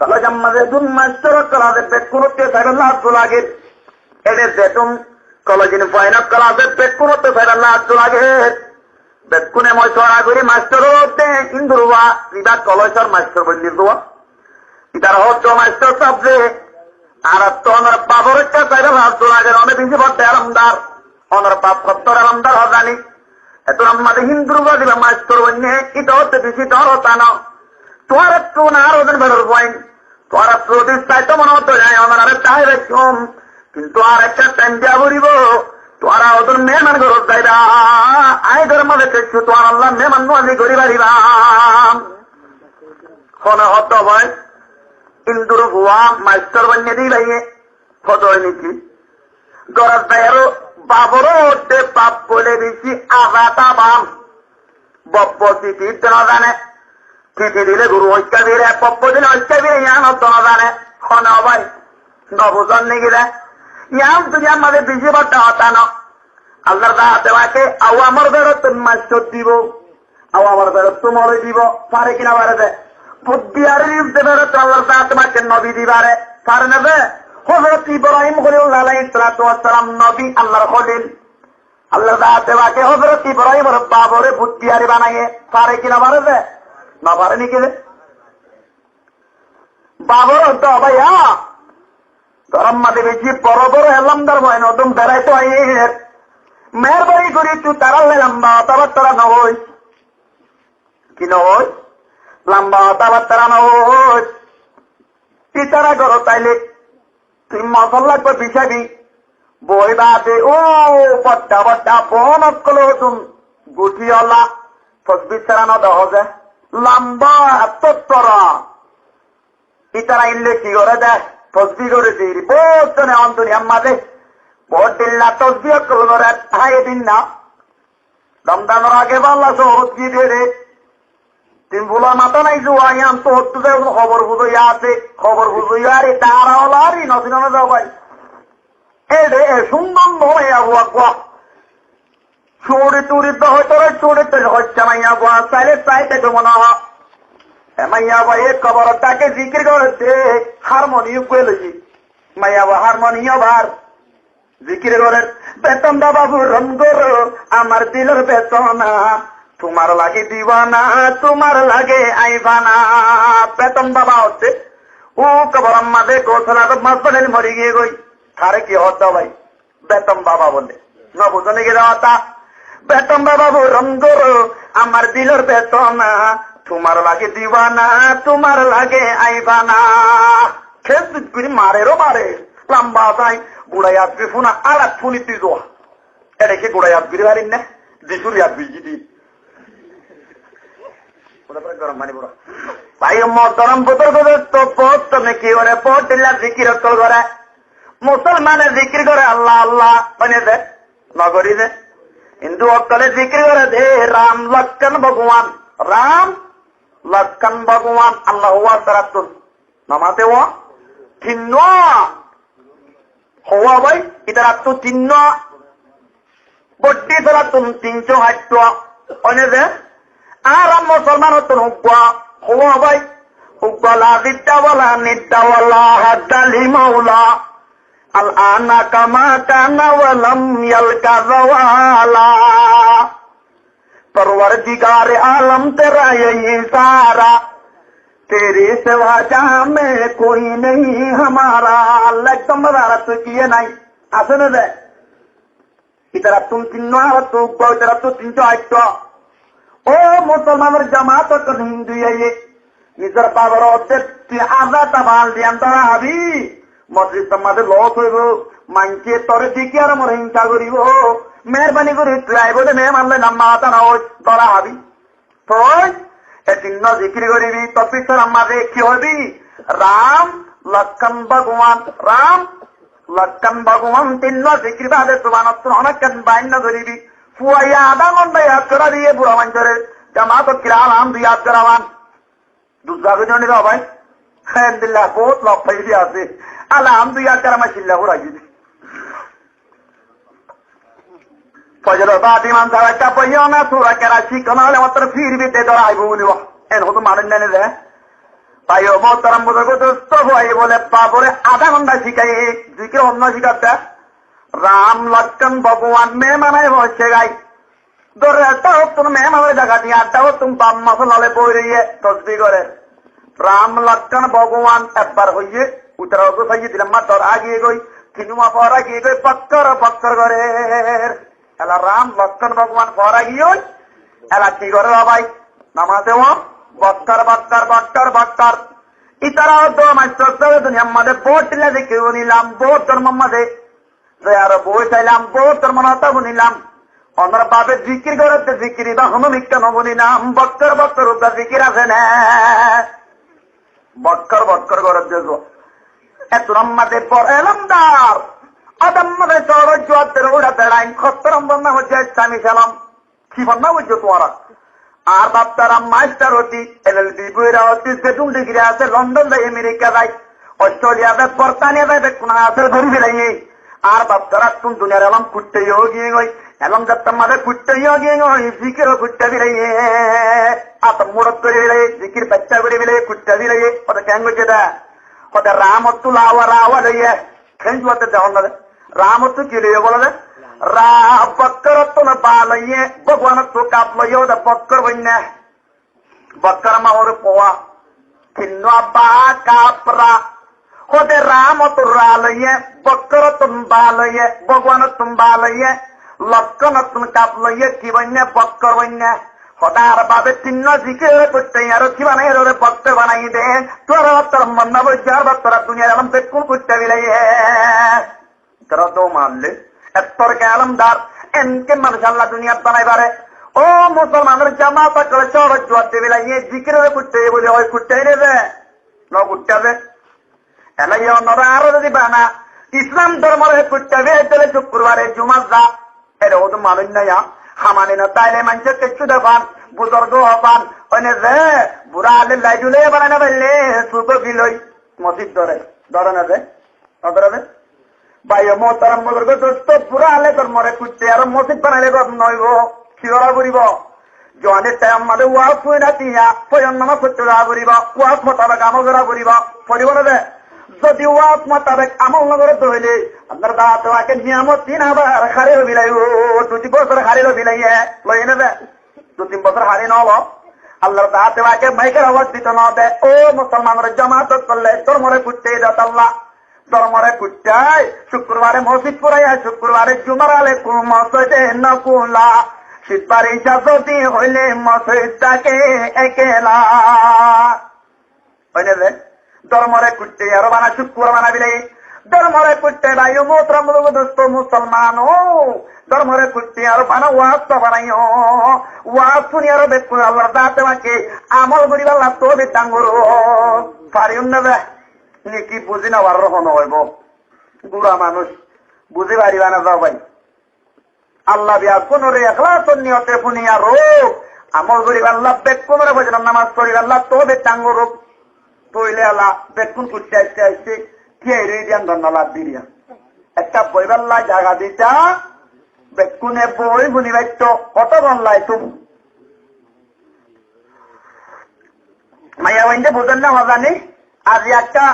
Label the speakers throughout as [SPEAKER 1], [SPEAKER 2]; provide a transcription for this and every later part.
[SPEAKER 1] কলেজের মাঝে দুন মাস্টার কলাজে পেট কোনোতে ফেরাল্লাহ আব্দুল আগের এদের যেতুন কলেজিন ফয়নক কলাজে পেট কোনোতে ফেরাল্লাহ আব্দুল আগের বেকুনে মই সরাগুড়ি মাস্টার হতে ইন্দুরুয়া ইদা কলেজের মাস্টার বললি দোয়া ইদার হতো মাস্টার সাবজে আর তো আমার বাবর একটা ফেরাল্লাহ আব্দুল আগের অনেক বেশি বড় আরামদার অনার বাপ সত্তর আরামদার হজানি এত আমাদের হিন্দুরুয়া দিবে মাস্টার বন্যে এটা হতে বেশি ডর হতা না তোমার একটু না আর ওদের বেরোর পয়েন্ট তোরা প্রতিষ্ঠায় তো মনে হতো যায় আমার আরে চাই রাখুন কিন্তু আর একটা টাইম দিয়া বলিব তোরা ওদের মেহমান ঘর যাইবা আই ঘর মধ্যে দেখছো তোমার আল্লাহ মেহমান নাজি করি পারিবা মনে হতো ভাই ইন্দুর ভুয়া মাস্টার বানিয়ে দিই ভাইয়ে ফটো নিচ্ছি গরজ ভাইয়েরও বাবরও ওঠে পাপ বলে দিচ্ছি আঘাতা বাম বব্ব চিঠির জন্য জানে চিঠি দিলে গুরু ঐক্যা দিলে পপ্প দিলে ঐক্যা দিলে ইয়ান হতো না জানে হনে ভাই নবুজন নাকি রে ইয়ান তুই আমাদের বেশি বার্তা হতানো আল্লাহর দাঁতে বাকে আও আমার বেরোত মাস্টার দিব আও আমার বেরোত তোমার দিব পারে কিনা পারে দে বুদ্ধি আর নিতে বেরোত আল্লাহর দাঁতে বাকে নবী দিবারে পারে নেবে হযরত ইব্রাহিম খলিলুল্লাহ আলাইহিস সালাতু ওয়াস সালাম নবী আল্লাহর খলিল আল্লাহর দাঁতে বাকে হযরত ইব্রাহিমের বাবরে বুদ্ধি আর বানায়ে পারে কিনা পারে দে না পারে নাকি রে বাবর তো ভাইয়া গরম মাঝে বেশি বড় বড় এলামদার ভয় নতুন বেড়াইতে হয় মেহরবানি করি একটু তারা লম্বা হতাবার তারা নয় কি নয় লম্বা হতাবার তারা নয় তুই তারা করো তাইলে তুই মশলা করে বিষাবি বই বাদে ও বড্ডা বড্ডা বন অকল তুমি গুটিওয়ালা তসবি ছাড়ানো দেওয়া যায় লম্বা তত্তরা ইতারা ইনলে কি করে দেয় তসবি করে দিই বোধনে অন্তনি আমাদের ভোট দিল্লা তসবি করে হাই দিন না দমদানোর আগে বাল্লা শহর কি দে তিন ভুলার মাথা নাই জুয়াইয়াম তো খবর বুঝইয়া আছে খবর বুঝইয়া রে তারা হলো আরই নদী নামে যাও ভাই এ রে সুন্দর নয় আগুয়া চোরে টুরি তো হয়তো চোরে তো হচ্ছে মাইয়া গোয়া চাইলে চাইতে তো মনে হয় মাইয়া ভাই খবর তাকে জিকির করে হারমোনিয়াম পেলেছি মাইয়া বা হারমোনিয়াম ভার জিকির করেন বেতন দা বাবু রঙ্গর আমার দিলের বেতনা তোমার লাগে দিবানা তোমার লাগে আইবানা বেতন বাবা হচ্ছে ও খবর আমাদের গোসলা তো মাছ বানালে মরে গিয়ে গই তারে কি হতো ভাই বেতন বাবা বলে না বুঝনে গেলে হতা বেতন বাবু রঙ্গর আমার দিলের বেতনা তোমার লাগে দিবানা তোমার লাগে আইবানা খেস করি মারেরও মারে লম্বা তাই গুড়াই আসবি ফোনা আর এক ফোনি তুই দোয়া এটা কি গুড়াই আসবি পারিন না দিশুরি আসবি যদি গরম মানে বুড়া ভাই মতরম বোতল তো পথ তুমি কি করে পথ দিল্লা জিকির করে মুসলমানের জিকির করে আল্লাহ আল্লাহ মানে দে নগরী দে হিন্দু অকলে জিকির করে দে রাম লক্ষণ ভগবান রাম লক্ষণ ভগবান আল্লাহ হুয়া সারাতুন নামাতে ও চিহ্ন হওয়া ভাই ইতার তো চিহ্ন বড্ডি ধরা তুম 308 অনে দে আর মুসলমান হতো হুয়া হওয়া ভাই হুগলা দিদাওয়ালা নিদাওয়ালা হাদালি মাওলা আল আনা কামা কানা ওয়ালাম ইয়ালকা যাওয়ালা परवरदिगार आलम तेरा यही सारा तेरे सिवा जहां में कोई नहीं हमारा अल्लाह एकदम बदारत किए नहीं আসলে দে ইতারা তুমি চিহ্ন আর তো ইতারা তো 308 ও মুসলমানের জামাত তো হিন্দু ইয়ে নিজের বাবার অর্ধেক তুই আজা তাবাল দিয়াম তারা হাবি মসজিদ তোমাদের লস হইব মানছে তরে দিকে আর মোর হিংসা করিব মেহরবানি করে ট্রাই বলে মেয়ে মানলে নাম মাতা না ওই তরা হাবি তো চিহ্ন বিক্রি করিবি তোর পিছনে আমাদের কি হবি রাম লক্ষণ ভগবান রাম লক্ষণ ভগবান চিহ্ন বিক্রি বাদে তোমার অনেক বাইন্য করিবি ফুয়াইয়া আধা ঘন্টা ইয়াদ করা দিয়ে বুড়া মঞ্চরে জামাত কিরাম দুই ইয়াদ করাবান দুর্গাকে জন্য ভাই আলহামদুলিল্লাহ বহুত লক পাইছি আছে আলহামদুলিল্লাহ ইয়াদ করা মাসিল্লাহ বুড়াই ফজর বাদ ইমান সারা চাপাইও না সুরা কেরা শিখো না হলে মাত্র ফিরবি তে ধরা আইব বলিব এন হতো মানুষ নেনে দে তাই ও মোহতারাম বুজুর্গ দোস্ত ভাই বলে বাবরে আধা ঘন্টা শিখাই জিকির অন্য শিখাতে রাম লক্ষণ ভগবান মেহমানায় বসে গাই ধরে একটা হোক তুমি মেহমানের জায়গা দিয়ে আড্ডা হোক তুমি বাম মশলালে বই রইয়ে তসবি করে রাম লক্ষণ ভগবান একবার হইয়ে উত্তর সাইয়ে দিলাম মা তোর আগিয়ে গই কিনুমা পর আগিয়ে গই পক্কর করে এলা রাম লক্ষণ ভগবান পর আগিয়ে এলা কি করে বাবাই নামাজে ও বক্কর ইতারাও তো মাস্টার দুনিয়ার মধ্যে বোট দেখে নিলাম বোট ধর্ম মধ্যে আরো বই চাইলাম বোট ধর্ম নতা বুনিলাম আমরা বাবে জিকির করতে জিকিরি বা হনুমিকা নবনিলাম বক্কর উপর জিকির আছে না বক্কর করে দেখো এত রম্মাতে পর এলামদার আদম্মাতে চড় জোয়াতের ওরা বেড়াই খত্তরম বন্যা হচ্ছে ইসলামী সালাম কি বন্যা বুঝছো তোমারা আর বাপ্তারা মাস্টার হতি LLB বইরা হতি সেটুন ডিগ্রি আছে লন্ডন যায় আমেরিকা যায় অস্ট্রেলিয়া যায় বর্তানিয়া যায় কোন আছে ধরি ফেলাই আর বাপ্তারা তুম দুনিয়ার এলাম কুটতে গিয়ে গই এলাম যাত্রা মাঝে কুটতে গিয়ে গই জিকিরও কুটতে বিলাই আত মুড়ত করে বিলাই জিকির বাচ্চা করে বিলাই কুটতে বিলাই ওটা কেন গেছে দা ওটা রামতুল্লাহ আওয়া লইয়ে খেঞ্জুয়াতে দেওয়ান না রামতু কি লইয়ে বলা যায় বক্করত্ব বালয়ে ভগবানত্ব কাপলয় বক্কর বন্যা বক্কর মাহর পোয়া কিন্ন বা কাপরা হতে রামতুরালয়ে বক্করত্ব বালয়ে ভগবানত্ব বালয়ে লক্ষণত্ব কাপলয়ে কি বন্যা বক্কর বন্যা হতার বাবে চিহ্ন জিকে করতে আর কি বানাই বক্কর বানাই দে তোর মন্না বৈজার তোরা দুনিয়ার এলাম বেকুল করতে বিলাই তোরা তো মানলে এত্তরকে আলমদার এনকে মানুষ আল্লাহ দুনিয়া বানাই পারে ও মুসলমানের জামাত করে চড় জোয়াতে বিলাইয়ে জিকির করতে বলে ওই করতে নেবে ন করতে হবে এলাই অন্যরা আরো যদি বানা ইসলাম ধর্মের করতে হবে তাহলে শুক্রবারে জুমাজা এটা ও তো মানুষ নাই হামানি না তাইলে মানুষের কিছু দেখান বুজর্গ হবান ওনে যে বুড়া আলে লাইজুলে বানানো পারলে সুতো বিলই মসজিদ ধরে না যে ধরে ভাই মোহতারাম বুজুর্গ দোস্ত পুরা আলে তোর মরে কুটতে আর মসজিদ বানাইলে নইব শিওরা করিব জোয়ানের টাইম মাঝে ওয়াজ হয়ে না দিয়া পয়ন নামা সত্য করিব ওয়াজ মোতাবেক আমল করা করিব পরিব না যদি ওয়াজ মোতাবেক আমল নগরে ধরলে আপনার দাঁতকে নিয়ামত 3 আবার হারিয়ে বিলাইব 2 বছর হারিয়ে বিলাইয়ে লই নেবে 2-3 বছর হারিয়ে নব আল্লাহর দাঁতকে মাইকের আওয়াজ দিত না দে ও মুসলমানের জামাত করলে তোর মরে কুটতে দাত আল্লাহ ধর্মরে কুটাই শুক্রবারে মসজিদ পুরাইয়া শুক্রবারে জুমার আলে কোন মসজিদে নকুলা শীতবার ইজাজতি হইলে মসজিদটাকে একেলা হইলে যে ধর্মরে কুটতে আরো বানা শুক্রবার বানাবিলে ধর্মরে কুটতে ভাই মোহতারাম দোস্ত মুসলমান ও ধর্মরে কুটতে আরো বানা ওয়াজ তো বানাইও ওয়াজ শুনি আরো দেখো আল্লাহর দাঁতে মাকে আমল করি আল্লাহ তো বেতাঙ্গর পারিও না কি বুঝি না বার রকম হইব বুড়া মানুষ বুঝি পারিবা না যাও ভাই আল্লাহ বিয়া কোন রে এখলাস নিয়তে শুনিয়া রোগ আমল করি আল্লাহ বেকুন রে বজরাম নামাজ করি আল্লাহ তো বেটাঙ্গ রোগ তৈলে আল্লাহ বেকুন করতে আসতে কে রে দিয়ান ধন্যবাদ দিরিয়া একটা বইবাল্লা জায়গা দিতা বেকুনে বই শুনি বাইতো কত বললাই তুমি মাইয়া বাইন্দে বুঝেন না মজানি আজ একটা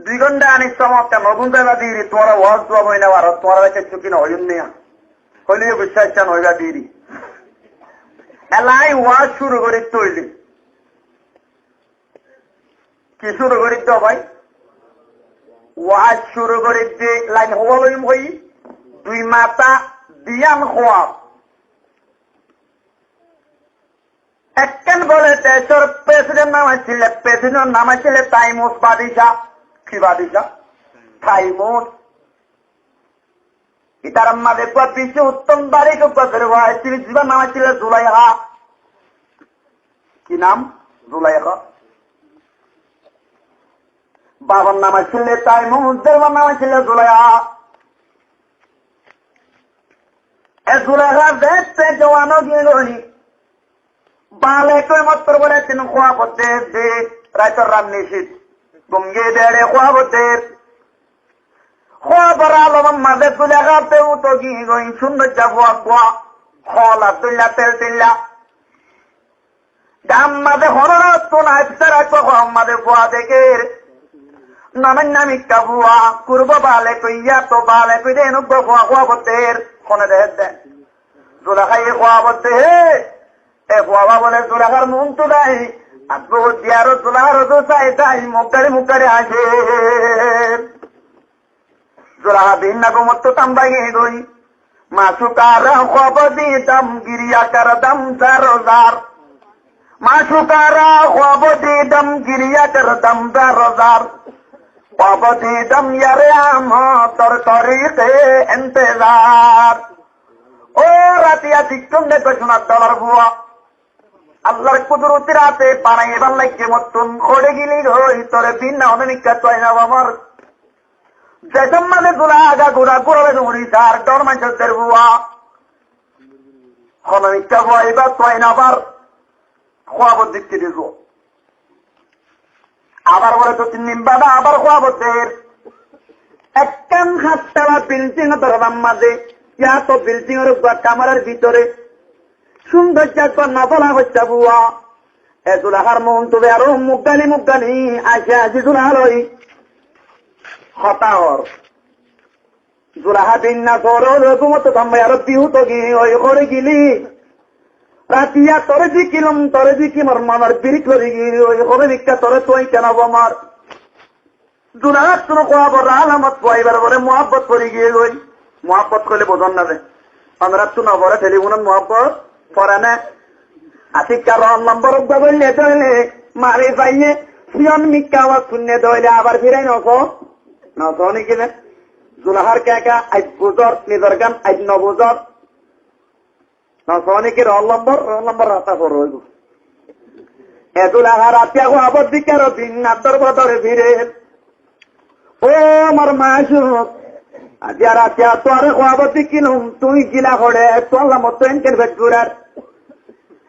[SPEAKER 1] 2 ঘন্টা আনিস একটা নতুন জায়গা দিই তোরা ওয়াজ দোয়া হই না আর তোরা রেখে চুকি না হইন না হইলে বিশ্বাস চান হইবা দিই এলাই ওয়াজ শুরু করি তৈলি কি শুরু করি তো ভাই ওয়াজ শুরু করি যে লাইন হওয়া লইম হই 2 মাতা দিয়ান হওয়া একখান বলে দেশের প্রেসিডেন্ট নাম ছিল তাইমুস বাদিশা কি বাদিশা তাইমুস ইতার আম্মা দেখবা বিশ্ব উত্তম বাড়ির জীবন নাম ছিল জুলাইহা কি নাম জুলাইহা বাবার নাম ছিল তাইমুস দেবার নাম ছিল জুলাইহা এ জুলাইহা দেখতে জওয়ানো গিয়ে গনি বালে কই মাত্র বলে তিন খোয়া করতে দে রাইতর রাম নিশিত গঙ্গে দেড়ে খোয়া করতে খোয়া বরালো মাঝে তুলে গাতে তো কি গই সুন্দর যাবো খোয়া খোলা তুল্লা তেল তিল্লা গাম মাঝে হনরত তো না রাখবো কম মাঝে বুয়া দেখে নামের নামিকা বুয়া করব বালে কইয়া তো বালে কই দেন বুয়া বুয়া করতে কোনে দেন জোলা খাইয়ে খোয়া বলতে হে এ খোয়া বলে জোলাখার মন তো দেয় আগ্রহ দিয়ারো জোলাহারও তো চাই তাই মুখারে আসে জোলাহা দিন না গোমত তাম্বাই গই মাসুকার খবদি দম গিরিয়াকার দম রোজার মাসুকার খবদি দম গিরিয়াকার দম রোজার খবদি দম ইয়ারে আম তোর তরিকে ইন্তজার ও রাতিয়া দিকম দেখো শোনার দলার বুয়া আল্লাহর কুদরতি রাতে পানাই এবার লাগে মতন খড়ে গিলি হই তোরে ভিন্ন অনেকা চাই না আমার যেসব মানে গোলা আগা গোড়া গোড়াবে দৌড়ি তার ডর মানুষের বুয়া অনেকা বুয়া এবার চাই না আবার খোয়াবর দিকতে দিব আবার বলে তো 3 দিন বাদা আবার খোয়াবতের একখান হাততলা বিল্ডিং ধরবাম মাঝে ইয়া তো বিল্ডিং এর কামারের ভিতরে সৌন্দর্য নবলা হচ্ছে বুয়া এ জোলাহার মন তবে আরো মুগানি আসে আজি জোলাহারই হতাহর জোলাহা দিন না করমত থাম্বাই আরো বিহুত গিয়ে ওই করে গিলি রাতিয়া তরে দিকি মোর মামার বিরিক লড়ি গিয়ে ওই করে নিকা তরে তুই কেন আমার জোলাহার তোর কোয়া বড় আলামত পাইবার বলে মহাব্বত করে গিয়ে গই মহাব্বত করলে বোঝন না দে আমরা তো না বড় টেলিফোনের মহাব্বত পরে না আশিকা রং নম্বর বললে ধরলে মারে পাইয়ে সিয়ন মিকা আবার শূন্য ধরলে আবার ফিরাই নক নাকি না জোলাহার কেকা আজ বুঝর নিজের গান আজ নবুজর নাকি রং নম্বর রাস্তা কর এ জোলাহার আতিয়া গো আবার দিকে আরো দিন নাতর বদরে ফিরে ও আমার মাসু আজি আর আতিয়া তোর আবার দিকিলুম তুই গিলা হড়ে তোলা মতো এনকের ভেটগুড়ার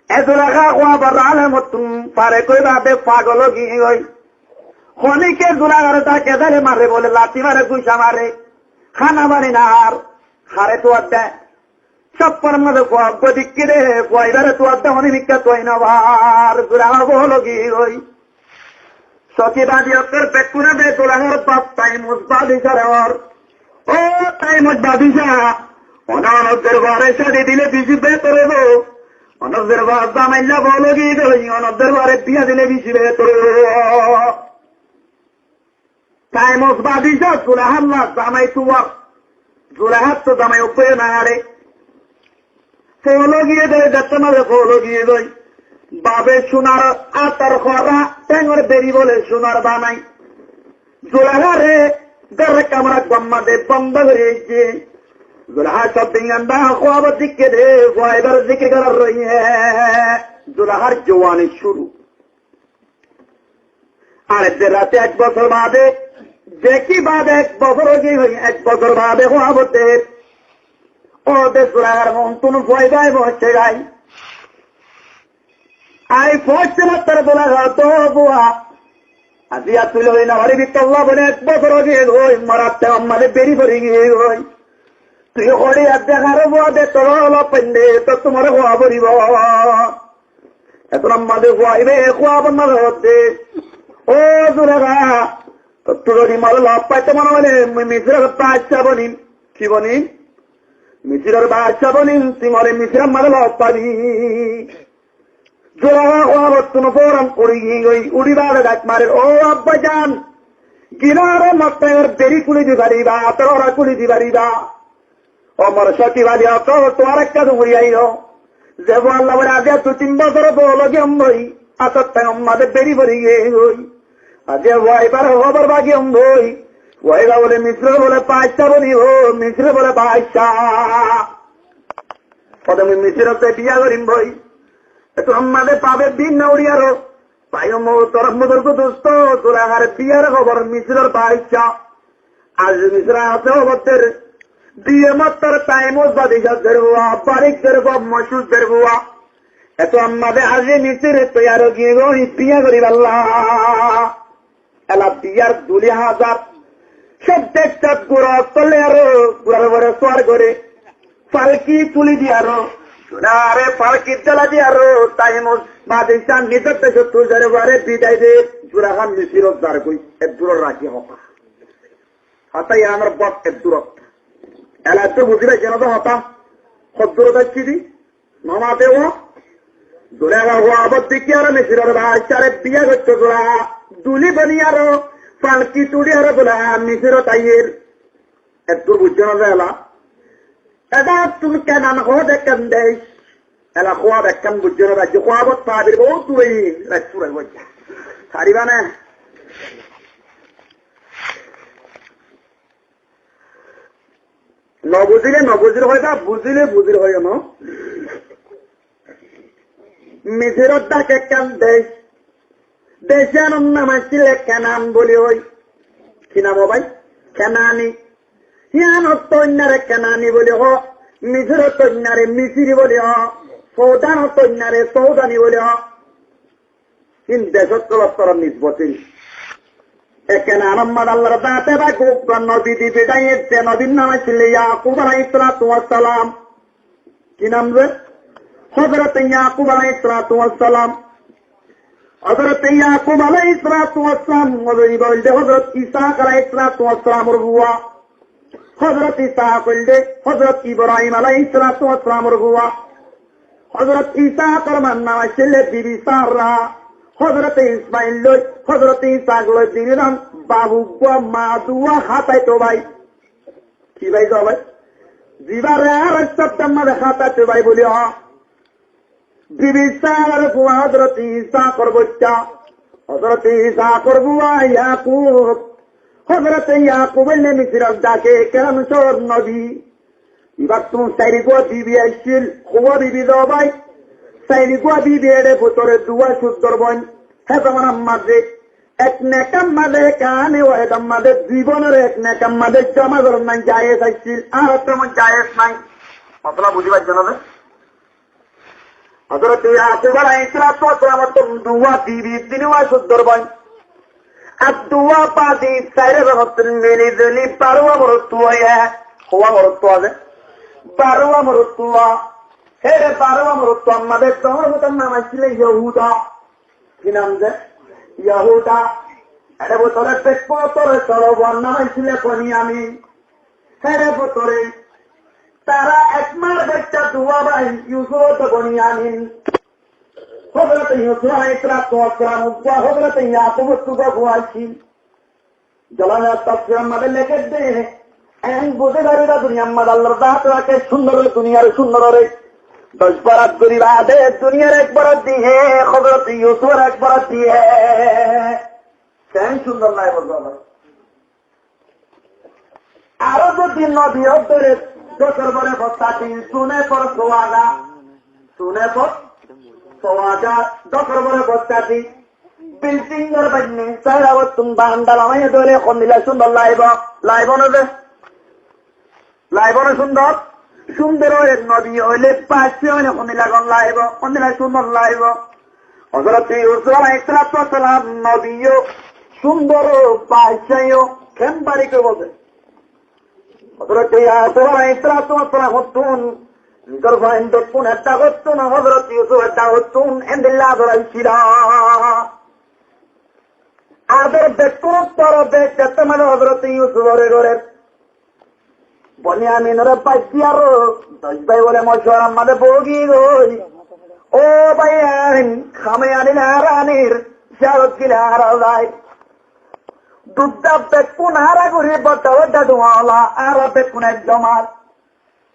[SPEAKER 1] এদুরাখা খোয়াবার আলে মতুন পারে কই ভাবে পাগল গিয়ে গই খনিকে জোলাগারে তাকে ধরে মারে বলে লাঠি মারে গুইসা মারে খানা মারি না আর হারে তো আড্ডা সপ্পর মধ্যে দিকে রে কয়বারে তো আড্ডা হনি মিক্কা তুই নবার জোলাগা বহল গিয়ে গই সখী বাদি অক্ষর পেকুরে দে জোলাগার বাপ তাই মুসবাদিসার ওর ও তাই মুসবাদিসা অনানদের ঘরে সারি দিলে বিজি বেতরে গো অনদের বার দামাইলা বলো গিয়ে গই অনদের বারে বিয়া দিলে বিজি বেতরে তাই মুসবাদিসা জোলাহাল্লা দামাই তুয়া জোলাহাত তো দামাই উপরে না আরে ফলো গিয়ে দেয় যাচ্ছে না ফলো গিয়ে গই বাবে সোনার আতার খরা ট্যাঙর বেরি বলে সোনার বানাই জোলাহারে গরে কামরা গম্মা দে বন্ধ করেছে জোলাহা সব দিঙ্গান্দা খোয়াবার দিকে দে খোয়াইবার দিকে করার রই জোলাহার জওয়ানি শুরু আরেকদের রাতে 1 বছর বাদে দেখি বাদে 1 বছর গিয়ে হই 1 বছর বাদে খোয়াবতে ওদের জোলাহার মন তুন খোয়াইবাই বসে যাই আই পৌঁছতে মাত্র জোলাহা তো বুয়া আজিয়া তুলে হই না হরি বিতল্লা বলে 1 বছর গিয়ে হই মারাতে আমাদের বেরি ভরি গিয়ে হই তুই হরি দেখার বুয়া দে তোর অলপ পেন্ডে তো তোমার খোয়া বলিব এখন আমাদের খোয়াইবে খোয়াবার না হতে ও জোলাহা তোর মাল লাভ পাইতে মনে হলে মিশ্রের বাচ্চা বনিন কি বনিন মিশ্রের বাচ্চা বনিন তুই মরে মিশ্রের মাল লাভ পাবি জোলাহা খোয়াবার তুমি ফোরাম উড়ি গই উড়িবার ডাক মারে ও আব্বা যান গিনারে মাত্র দেরি কুড়ি দিবারিবা তোরা কুড়ি দিবারিবা অমর সচিবাদী অত তোমার একটা দুমুড়ি আইল যে আল্লাহ বলে আজ 2-3 বছর বলো গেম বই আসতে আমাদের বেরি ভরি গিয়ে গই আজ ওয়াইবার হবার বাকি বই ওয়াইবা বলে মিশ্র বলে পাঁচটা বলি ও মিশ্র বলে পাঁচটা প্রথমে মিশ্রতে বিয়া করিম বই তো আমাদের পাবে ভিন্ন উড়িয়ারও পাই তোর মদর্গ দোস্ত জোলাহার বিয়ার খবর মিশ্রের পাঁচটা আজ মিশ্রা আছে অবদের দিয়ে মাত্র টাইমও বাদিশা ধরবুয়া বারিক ধরব মসুদ ধরবুয়া এত আমাদের আজ মিশ্রে তৈয়ার গিয়ে গই বিয়া করি আল্লাহ এলা বিয়ার 2000 সব দেখতে গুড়া চলে আরো গুড়ার ঘরে সোয়ার করে পালকি তুলি দিয়ারো আরে পালকি জ্বালা দিয়ারো টাইম বাদিস্তান নিজের দেশে তুলজারে বারে বিদায় দিয়ে জুরাখান মিশিরত দাঁড় কই এক দূর রাখি হতা হতাই আমার বক এক দূরত এলা একটু বুঝিলে কেন তো হতা সদ্দূর যাচ্ছি দি নমাতে ও দূরে হওয়া আবার দেখি আর মিশিরের বাচ্চারে বিয়ে করতে জোড়া দুলি বনি আরো পালকি তুলি আরো বলে মিশিরত আইয়ের এক দূর বুঝছে না এলা এটা তুমি কেন হো দেখেন দেশ এলা খোয়া ব্যাখ্যান বুঝছে না রাজ্য খোয়াবত পাবির বহুত দূরে রাজপুরের বলছে ছাড়িবা না নবুঝিলে নবুজির হয় না বুঝিলে বুঝির হয় না মিশিরত ডাক একখান দেশ দেশের নাম আসছিল কেনান বলি হই কি নাম ভাই কেনানি হিয়ানত তৈনারে কেনানি বলি হ মিশিরত তৈনারে মিশিরি বলি হ সৌদান তৈনারে সৌদানি বলি হ তিন দেশত চলস্তর নিষ্পতি এখানে আনম্মদ আল্লাহর দাঁতে বা খুব নদী দিবে দাঁড়িয়েছে নদীর নাম ছিল ইয়াকুব আলাইহিসসালাতু ওয়াসসালাম কি নাম রে হযরত ইয়াকুব আলাইহিসসালাতু ওয়াসসালাম হযরত ইয়াকুব আলাইহিসসালাতু ওয়াসসালাম বলতে হযরত ঈসা আলাইহিসসালাতু ওয়াসসালামের বুয়া হযরত ঈসা বলতে হযরত ইব্রাহিম আলাইহিসসালাতু ওয়াসসালামের বুয়া হযরত ঈসা করমান নাম ছিল বিবি সারা হযরত ইসমাইল লই হযরত ঈসা গুলো দিলাম বাবু মা দুয়া হাতাই তো ভাই কি ভাই তো ভাই জিবারে আর সপ্তাহ মাঝে হাতাই তো ভাই বলি বিবি সার বুয়া হযরত ঈসা করবচ্চা হযরত ঈসা করবুয়া ইয়াকুব হযরত ইয়াকুব নে মিসরাল ডাকে কেন সর নবী এবার তুমি সাইরি গো বিবি আসছিল খবর বিবি দাও ভাই সাইরি গো বিবি এর ভিতরে দুয়া সুন্দর বন হ্যাঁ তোমার আম্মাদের এক নেকাম মাদে কানে ও একদম মাদের জীবনের এক নেকাম মাদের জমা ধরুন নাই জায়েজ আসছিল আর তেমন জায়েজ নাই মতলা বুঝিবার জন্য হযরত ইয়াকুব আলাইহিসসালাতু ওয়াসসালাম দুয়া বিবি তিনওয়া সুন্দর বন আর দুয়া পাদি সাইরে রহতুল মিলি দলি পারওয়া মরতুয়া হওয়া মরতুয়া আছে পারওয়া মরতুয়া হে পারওয়া মরতুয়া আমাদের তোমার মতন নাম ছিল ইহুদা কি নাম যে ইহুদা আরে বোতলে পেটরে চলবন নাম ছিল বনিয়ামি হেরে বোতরে তারা একমার বাচ্চা দুয়া ভাই ইউসুফ বনিয়ামিন হযরত ইউসুফ আলাইহিসসালাতু ওয়াসসালাম হযরত ইয়াকুব তুবা বুয়াছি জলানা তাফসীর আমাদের লেখে দে এন বুঝে দাঁড়িয়ে দুনিয়া আম্মাদ আল্লাহর দাঁত রাখে সুন্দর দুনিয়ার সুন্দর রে 10 বরাত করিবা দে দুনিয়ার এক বরাত দিয়ে হযরত ইউসুফের এক বরাত দিয়ে কেন সুন্দর নাই বলবো আরো যদি নদী ধরে দোসর বরে বস্তাটি শুনে পর সোয়াগা শুনে পর সোয়াগা দোসর বরে বস্তাটি বিল্ডিং এর বান্নে সারাও তুমি বান্ডাল আমায় ধরে কোন দিলা সুন্দর লাইব না দে লাইব না সুন্দর সুন্দর নদী হইলে পাঁচশো কোন লাইব কোন দিলা সুন্দর লাইব হযরত ইউসুফ আলাইহিসসালাতু ওয়াসসালাম নদীও সুন্দর পাঁচশো কেন বাড়ি কে বলে হযরত ইয়াকুব আলাইহিসসালাতু ওয়াসসালাম হতুন গর্ভাইন্দ কোন একটা হতুন হযরত ইউসুফ একটা হতুন এন্দিল্লাহ ধরাইছিলা আদর দেখুন পর দেখতে মানে হযরত ইউসুফের ঘরে বনিয়ামিনের পাইছি আরো 10 ভাই বলে মশওয়ারা আমাদের বগি গই ও ভাই খামে আনিল হারানির শারত গিলা হারা যায় দুধ দেখুন হারা ঘুরি বটাও দাদুয়ালা আর দেখুন একদম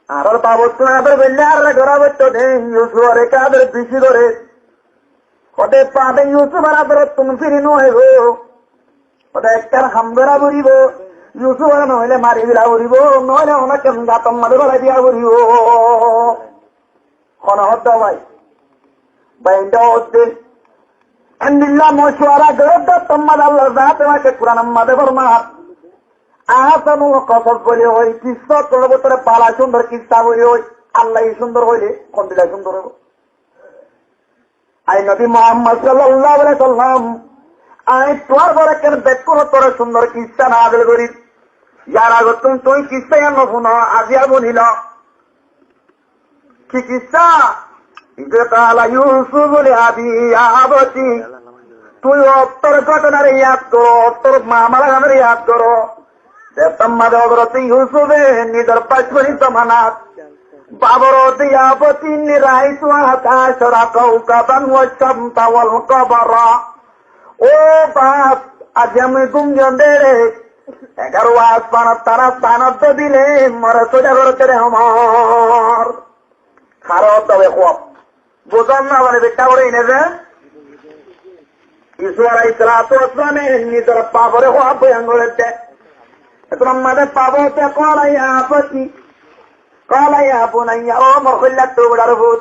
[SPEAKER 1] আর পাবতুন আদর বললে আর ঘরা বটো দে ইউসুফের কাদের বেশি করে কদে পাবে ইউসুফের আদর তুমি ফিরি নয় গো ওটা একটা হামগরা বলিব ইউসুফ নহলে মারি দিলা বলিব নহলে ওনাকে গাতম মারে বলাই দিয়া বলিব হদ ভাই বাইন্ডা হচ্ছে আন্দিল্লা মশওয়ারা গরদ তোমার আল্লাহ যা তোমাকে কুরআন মাদে ফরমা আহসানু কসস বলি ওই কিসা তোর ভিতরে পালা সুন্দর কিসা বলি ওই আল্লাহ সুন্দর হইলে কোন দিলা সুন্দর হইব আই নবী মুহাম্মদ সাল্লাল্লাহু আলাইহি ওয়াসাল্লাম আমি তোর বড় কেন দেখো তোর সুন্দর কিস্তা না আদল করি যার আগে তুই কিস্তা শুনো আজি আর বলিল কি কিস্তা কালা ইউসুফ আবতি তুই অত্তর ঘটনার ইয়াদ করো, অত্তর মামারা গানের ইয়াদ করো। তোমাদের অগ্রতি ইউসুফে নিজের পাঁচবনি জমানাত বাবর দিয়াবতী নিরাই তুয়াশরা কৌকাবান ওয়াল কবরা। ও বাপ, আজ আমি গুঞ্জন দে রে 11 আসমানত তারা স্থানত দিলে মরে সোজা করতে রে আমার খারাপ তবে খুব বোঝান না মানে বেটা করে এনে যে ঈশ্বর ইসলামে নিজের পাবরে খুব ভয়ঙ্করেছে। তোমাদের পাবতে কলাইয়া আপত্তি কলাইয়া বুনাইয়া ও মহিলা তোমরার ভূত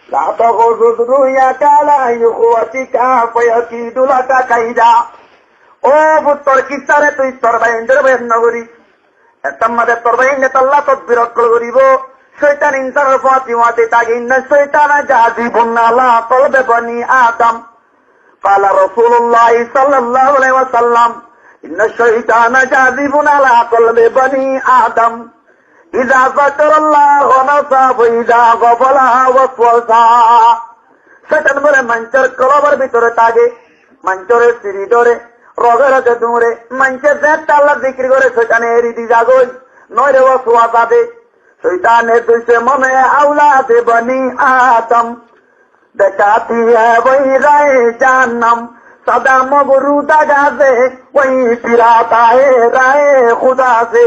[SPEAKER 1] রাত রুইয়া কালা ইউকুয়াতিকা ফয়াকিদুলাকা কাইদা। ও ভূত তোর কিসারে তুই তোর বাইন্দের বেন্ন করিস তোমাদের তোর বাইন্ডে তাল্লা তদ্বিরত করিব শৈতান ইনসানের ফাতিমাতে তাকে ইন্না শৈতানা জাযিবুন আলা কলবে বনি আদম। قال رسول الله صلى الله عليه وسلم إن الشيطان جاذب على قلب بني آدم إذا ذكر الله نسى وإذا غفل وسوسا। শয়তান বলে মঞ্চের কলবের ভিতরে থাকে, মঞ্চের সিঁড়ি ধরে রগে রগে দূরে মঞ্চের দেড়টা আল্লাহ বিক্রি করে শয়তানে এরিদি জাগই নয় রে ওয়াসওয়াসা দে। শয়তানের দুইশে মনে আওলাদে বনি আদম देखाती है वही राय जानम सदा मगरूदा गाजे वही फिराता है राय खुदा से।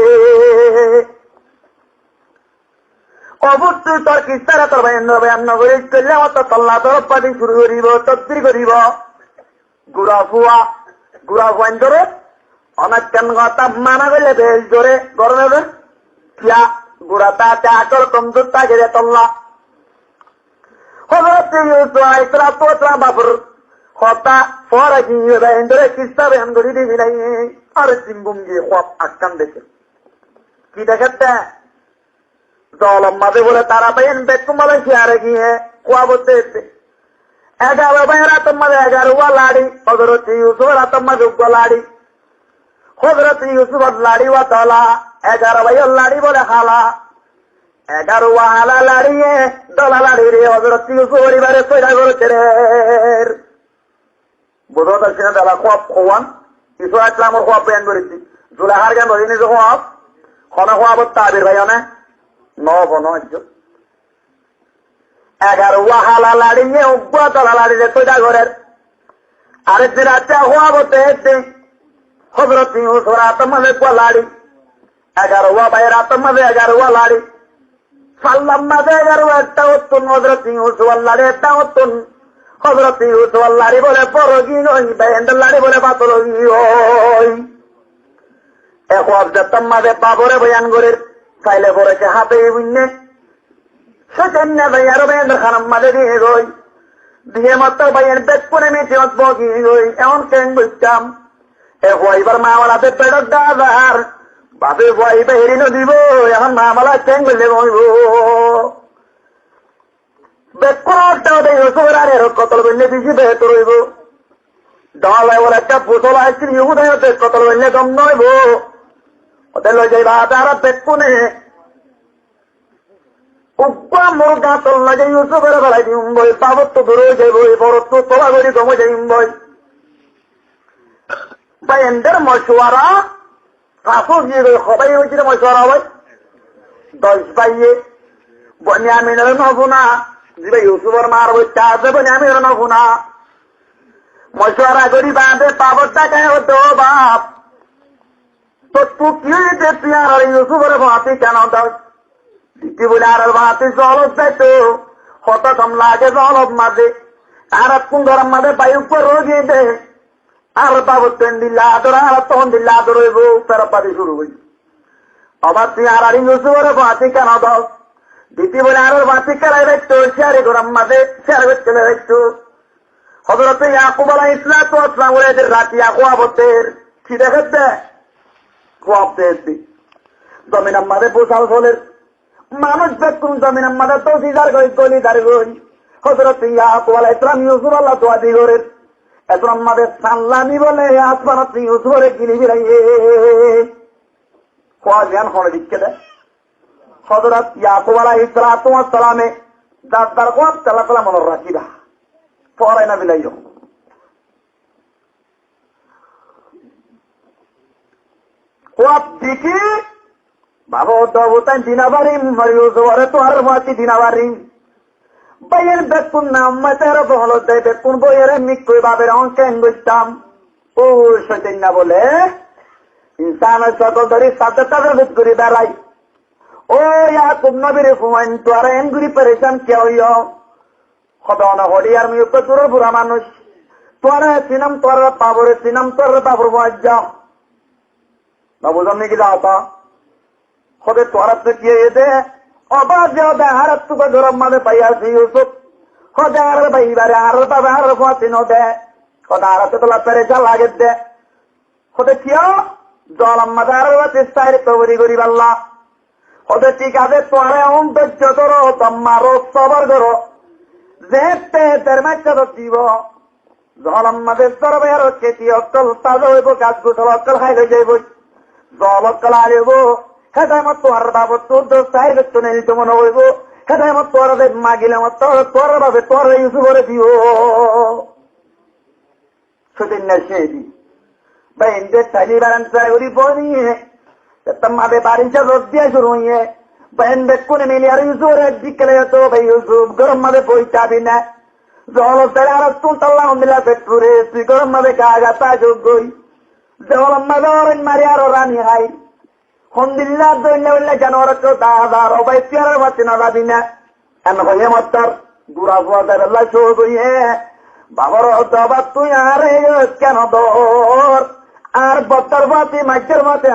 [SPEAKER 1] অবশ্যই তোর কিস্তারা তোর বয়ান করে চললে অত তল্লা তোর পাটি শুরু করিব তদ্বির করিব গুড়া ফুয়া ধরে অনেক কেন কথা মানা করলে বেশ ধরে গরমে কিয়া গুড়াটা চাকর কমজোর থাকে রে তল্লা হযরত ইউসুফ আলাইহিস সালাম বাবর কথা পরে গিয়ে বেন্দরে কিস্তা বয়ান করে দিবি নাই আর সিম্বুঙ্গি খুব আকাম দেখে কি দেখাতে জলম মাঝে বলে তারা বেন বেকুম বলে কি আর গিয়ে কুয়া বলতে 11 বাইরা তোমাদের 11 ওয়া লাড়ি হযরত ইউসুফ তোমাদের লাড়ি হযরত ইউসুফ লাড়ি ওয়া তালা 11 বাইর লাড়ি বলে খালা 11 ওয়া হালা লাড়িয়ে দলা লাড়ি রে হযরত ইউসুফ পরিবারে সয়রা করতে রে বুঝো তো কিনা দাদা খুব খোয়ান ইসু ইসলামের খুব বেন করেছি জুলাহার গান ধরে নিজে খুব খনা খুব তাবির ভাই না নব নজ 11 ওয়া হালা লাড়িয়ে উগ্র দলা লাড়ি রে সয়রা করে আরেকদিন রাতে হওয়া বলতে হযরত ইউসুফ তোমাদের লাড়ি 11 ওয়া বাইরা তোমাদের 11 ওয়া লাড়ি সাল্লাম মাঝে 11 একটা উত্তন হযরত ইউসুফ লাড়ি একটা উত্তন হযরত ইউসুফ লাড়ি বলে পরগি নই বেন্দ লাড়ি বলে পাতরগি ওই এক অবজেক্ট মাঝে পাবরে বয়ান করে চাইলে পড়েছে হাতে বুঝনে সেখান না ভাই আরো বেন্দ খানাম মাঝে দিয়ে গই দিয়ে মাত্র ভাইয়ের বেদ করে মেটে বগি গই এমন কেন বুঝতাম এ হইবার মাওলাতে পেটক দাদার বাপে ভয় বেরি দিব এখন মামলা চেন করলে বলব কতল বললে বেশি বেহতর হইব দলায় ওর একটা পুতল আসছিল ইহুদায় কতল বললে কম নইব ওদের লই যাইবা তারা বেকুনে উপ্পা মোর গাতল লাগে ইউসুফের বেলায় দিম বই পাবত তো দূরে যাইব বড় তো তোলা করি কমে যাইম বই ভাই এদের মশওয়ারা কাফুর দিয়ে সবাই হয়েছিল মশওয়ারা হয় 10 ভাইয়ে বনিয়ামিনের নগুনা যে ইউসুফের মার বইটা আছে বনিয়ামিনের নগুনা মশওয়ারা করি বাঁধে পাবর টাকায় হতো বাপ তো তুই কি হয়েছে তুই আর ইউসুফের ভাতি কেন দাও দিদি বলে আর ভাতি জলত যাইতো হত কম লাগে জলত মাঝে আর কোন ঘরের মাঝে বায়ু রোগী দে আর বাবু তেন দিল্লা আদর আর তখন দিল্লা আদর হইব তারা পাতি শুরু হইব আবার তুই আর ইউসুফের ভাতি কেন দাও দিদি বলে আর ভাতি কেলাই রাখতো শেয়ারে ঘরের মাঝে শেয়ারে চলে রাখতো হযরত ইয়াকুব আলাইহিস সালাম বলে এদের রাতি আকুয়াবতের কি দেখাচ্ছে খুয়াবতে জমিন আমাদে পোষাল ফলের মানুষ বেকুন জমিন আমাদে তো সিজার গলি দাঁড়ি গই হযরত ইয়াকুব আলাইহিস সালাম ইউসুফ আল্লাহ তো আদি করে এখন আমাদের সাল্লামি বলে আসমানত ইউসুফের গিলি বিরাইয়ে খোয়া জ্ঞান হলে দিচ্ছে দেয় হযরত ইয়াকুব আলাইহিস সালামে যার কোয়াব চালা চালা মনে রাখিবা পড়াই না বিলাইও কোয়াব দিকি বাবা দবতাই দিনাবারিম মরিও জোরে তো আর মাটি দিনাবারিম বাইয়ের বেতন নাম মাতের বহল দেয় বেতন বইয়ের মিকুই বাবের অঙ্কেন গইতাম ও সেদিন না বলে ইনসানের সকল ধরি সাথে তাদের বুক করে বেড়াই ও ইয়াকুব নবীর ফুমাইন তো আর এন গুরি পরেশান কেউ খদনা হরি আর মিউ তো দূর বুড়া মানুষ তোরা সিনাম তোর পাবরে সিনাম তোর বাবুর মজ্জা বাবু জন্মে কি যাওয়া হবে তোরা তো কি দে অবাধ আর তুকে গরম মাঝে পাইয়াছি ইউসুফ হদে আর ভাইবারে আর বাবা আর ফাতিন দে হদা আর তোলা পেরেশা লাগে দে হদে কিয়া জলম মাদার চেষ্টায় তৈরি করি পাল্লা হদে ঠিক আছে তোরে অন ধৈর্য ধরো তোমারও সবার করো যেতে তের মাইটা দিব জলম মাদের তরবে আর খেতি অকল তাজা হইব গাছ গুছল অকল খাই হয়ে যাইব জল অকল আলিব হেদায় মত তোর বাবদ তোর দোস্তায় বেতন নিতে মনে হইব হেদায় মত তোর মাগিলে মত তোর ভাবে তোর ইউসুফরে দিও সেদিন না সেদিন বাইন্দে চালি বারান চাই বনিয়ে তোমাদের বাড়িতে রোদ দিয়ে শুরু হইয়ে বাইন্দে কোনে মিলি আর ইউসুফরে দিকলে তো ভাই ইউসুফ গরম মাঝে পৌঁছাবি না জল তেরা আর তুল তাল্লা মিলা পেট্রুরে তুই গরম মাঝে কাগা তা যোগ্যই জল মাঝে অরেন মারি আর রানি হাই হন্দিল্লা দৈন্য জানোয়ার তো দাদার অবাই পেয়ার বাচ্চা না যাবি না এন হয়ে মাত্র গুড়া ফুয়া দেবেল্লা শো গইয়ে বাবার দবা তুই আর কেন দর আর বত্তর বাতি মাইকের মাতে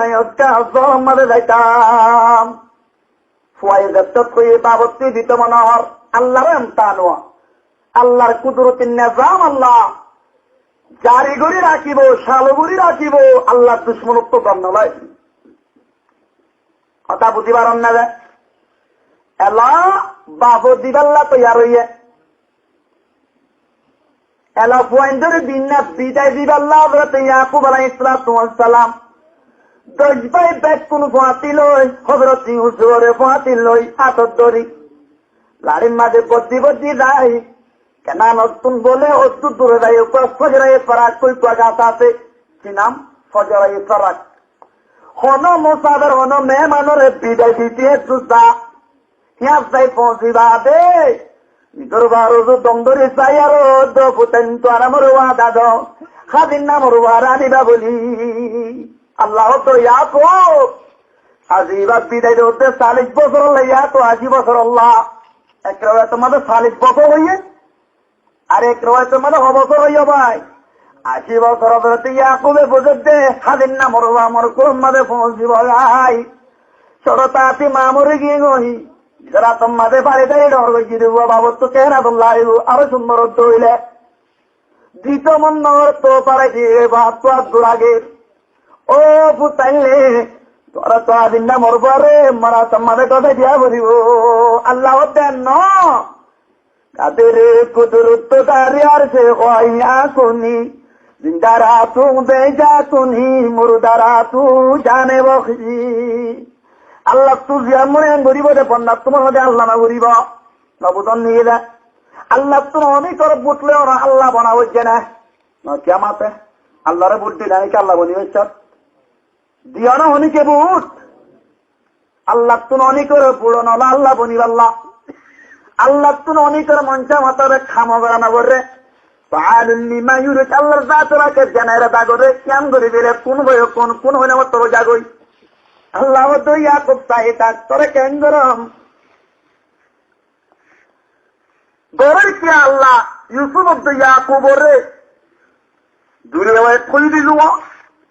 [SPEAKER 1] জলম মাঝে যাইতাম ফুয়াই দত্ত কইয়ে বাবত্তি দিত মনোহর আল্লাহর এমতানো আল্লাহর কুদরতির নিজাম আল্লাহ জারি গড়ি রাখিব শালগুড়ি রাখিব আল্লাহর দুশ্মনত্ব গণ্যলয় কথা বুঝিবার না যায় এলা বাবু দিবাল্লা তৈয়ার হইয়ে এলা ফুয়াইন্দরে দিনা বিদায় দিবাল্লা ইয়াকুব আলাইহিস সালাম 10 ভাই ব্যাগ কোন ফাঁতি লই হযরত ইউসুফরে ফাঁতি লই হাতত ধরি লাড়ির মাঝে বদ্দি বদ্দি যাই কেন নতুন বলে অতু দূরে যাই ফজরায়ে ফারাক কই গাছ আছে কি নাম ফজরায়ে ফারাক হন মোসাদের হন মেহমানরে বিদায় দিতে তুসা হিয়া যাই পৌঁছিবা দে দরবারো দমদরি চাই আর দুতেন তো আর আমার ওয়াদা দ খাদিন না মোর ওয়ারানিবা বলি আল্লাহ তো ইয়াকুব আজিবা বিদায় দিতে 40 বছর লাইয়া তো 80 বছর আল্লাহ এক রায় তোমাদের 40 বছর হইয়ে আর এক রায় তোমাদের বছর হইয়া ভাই 80 বছর হতে ইয়াকুবে বুঝতে খাদিন না মোর আমার কোন মাঝে পৌঁছিব ভাই সরতাতি মামুরে গিয়ে গই যারা তোমাদের বাড়িতে ডর গিয়ে দেবো বাবু তো কেনা তো লাইব আরো সুন্দর হইলে দ্বিত মন তো পারে গিয়ে ভাত তো আব্দুল আগে ও পুতাইলে তোরা তো আদিন না মরবারে মরা তোমাদের কথা দিয়া বলিব আল্লাহ দেন ন কাদের কুদরত দারিয়ার সে হইয়া শুনি জিন্দারা তু বেজা শুনি মুরদারা তু জানে বখি আল্লাহ তু জিয়া মনে গরিব দে পন্না তোমার মধ্যে আল্লাহ না গরিব নবুদন নিয়ে দে আল্লাহ তুমি অনেক করে বুটলে ওরা আল্লাহ বনা হচ্ছে না কেমাতে আল্লাহরে বুট দিলে নাকি আল্লাহ বনি হচ্ছে দিও না অনেকে বুট আল্লাহ তুমি অনেক করে বুড়ো নলা আল্লাহ বনি আল্লাহ আল্লাহ তুমি অনেক করে মঞ্চা মাতারে খামো বেড়ানো করে আল্লাহর জাতরাকে জানাইরা দাগরে কেন করে দিলে কোন বই কোন হইলে আমার তোর জাগই আল্লাহ তো ইয়াকুব চাই তাক তোরে কেন গরম গরের কি আল্লাহ ইউসুফ তো ইয়াকুব রে দূরে হয়ে খুলি দিল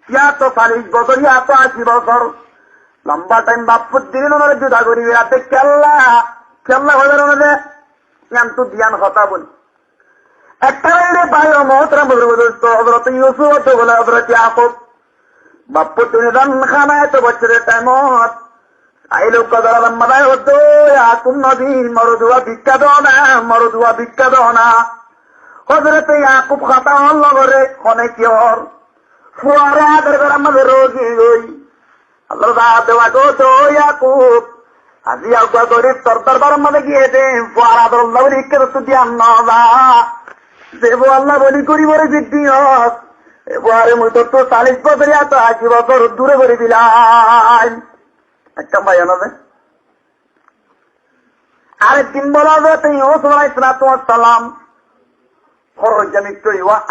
[SPEAKER 1] ইয়া তো 40 বছর ইয়া তো 80 বছর লম্বা টাইম বাপুর দিন ওনারে জুদা করি রাতে কেল্লা কেল্লা হয়ে ওনারে তো ধ্যান কথা বলি একটা বাইরে মহতরাম হজরত ইউসুফ তো বলে হজরত ইয়াকুব বাপ্পু তুমি রান খানায় তো বছরের টাইমত আই লোক মাদায় হতো ইয়াকুব নদী মরদুয়া ভিক্ষা দাও না মরদুয়া ভিক্ষা দাও না হজরত ইয়াকুব খাতা হল লগরে অনেক কিয়র ফুয়ারে আদর করে আমাদের রোগী গই আল্লাহ দেওয়া গো তো ইয়াকুব আজি আগুয়া গরিব তোর দরবার মধ্যে গিয়ে দে ফুয়ারা দল্লা বলি ইকে তো তুই আন্না যে আল্লাহ বলি করি বলে জিদ্দি এবারে মুই তো 40 বছর এত 80 বছর দূরে করে দিলাম একটা ভাই না আরেকদিন বলা যায় তুই ওসলাম খরচ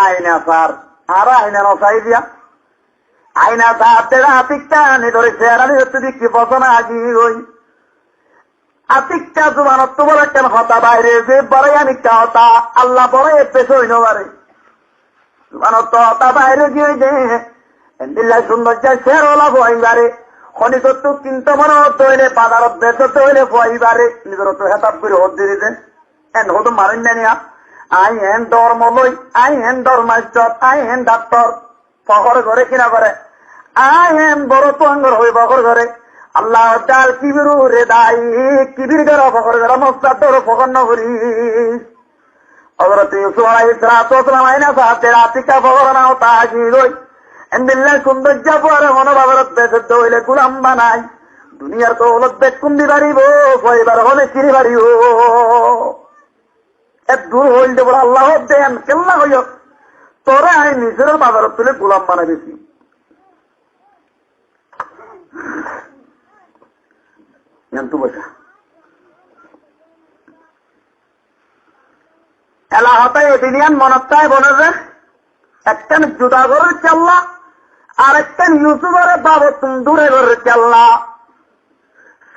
[SPEAKER 1] আইনা সার আর আইনা নসাই দিয়া আইনা সার তেরা আতিকটা আনি ধরে চেহারানি হচ্ছে কি পছনা আজি ওই আতিকটা জুবানত বড় কেন হতা বাইরে যে বড় আনিকটা হতা আল্লাহ বড় পেছে হইন পারে জুবানত হতা বাইরে গিয়ে যে এন্দিল্লা সুন্দর যায় শের ওলা বইবারে খনিকত্ব চিন্তা মনে হতে হইলে বাজারত বেচতে হইলে বইবারে নিজের তো হেতাব করে হত দিয়ে দেন এন হতো মারেন না নিয়া আই হেন ধর্ম লই আই হেন ধর্মাইশ্বর আই হেন ডাক্তার ফখর ঘরে কিনা করে আই হেন বড় তো আঙ্গর হই ফখর ঘরে আল্লাহ ডাল কিবিরু রে দাই কিবির ঘর ফখর ঘর মস্তাদ তোর ফখর নগরি হযরত ইউসুফ আলাইহিস সালাম আইনা সাথে রাতিকা ফখর নাও তাজি লই এন্দিল্লা সৌন্দর্য পরে মনোভাবের বেসত হইলে গুলাম বানাই দুনিয়ার তো হলত বেকুন দি পারিব পরিবার হলে চিনি পারিব এক দূর হইলে বলে আল্লাহ দেন কেল্লা হইল তোরা আই নিজের বাজার তুলে গোলাম বানাইছি জানতু বসা এলা হতায় এদিনিয়ান মনত্তায় বলে যে একটা জুদা ঘরের চাল্লা আর একটা ইউসুফের বাবত দূরে ঘরের চাল্লা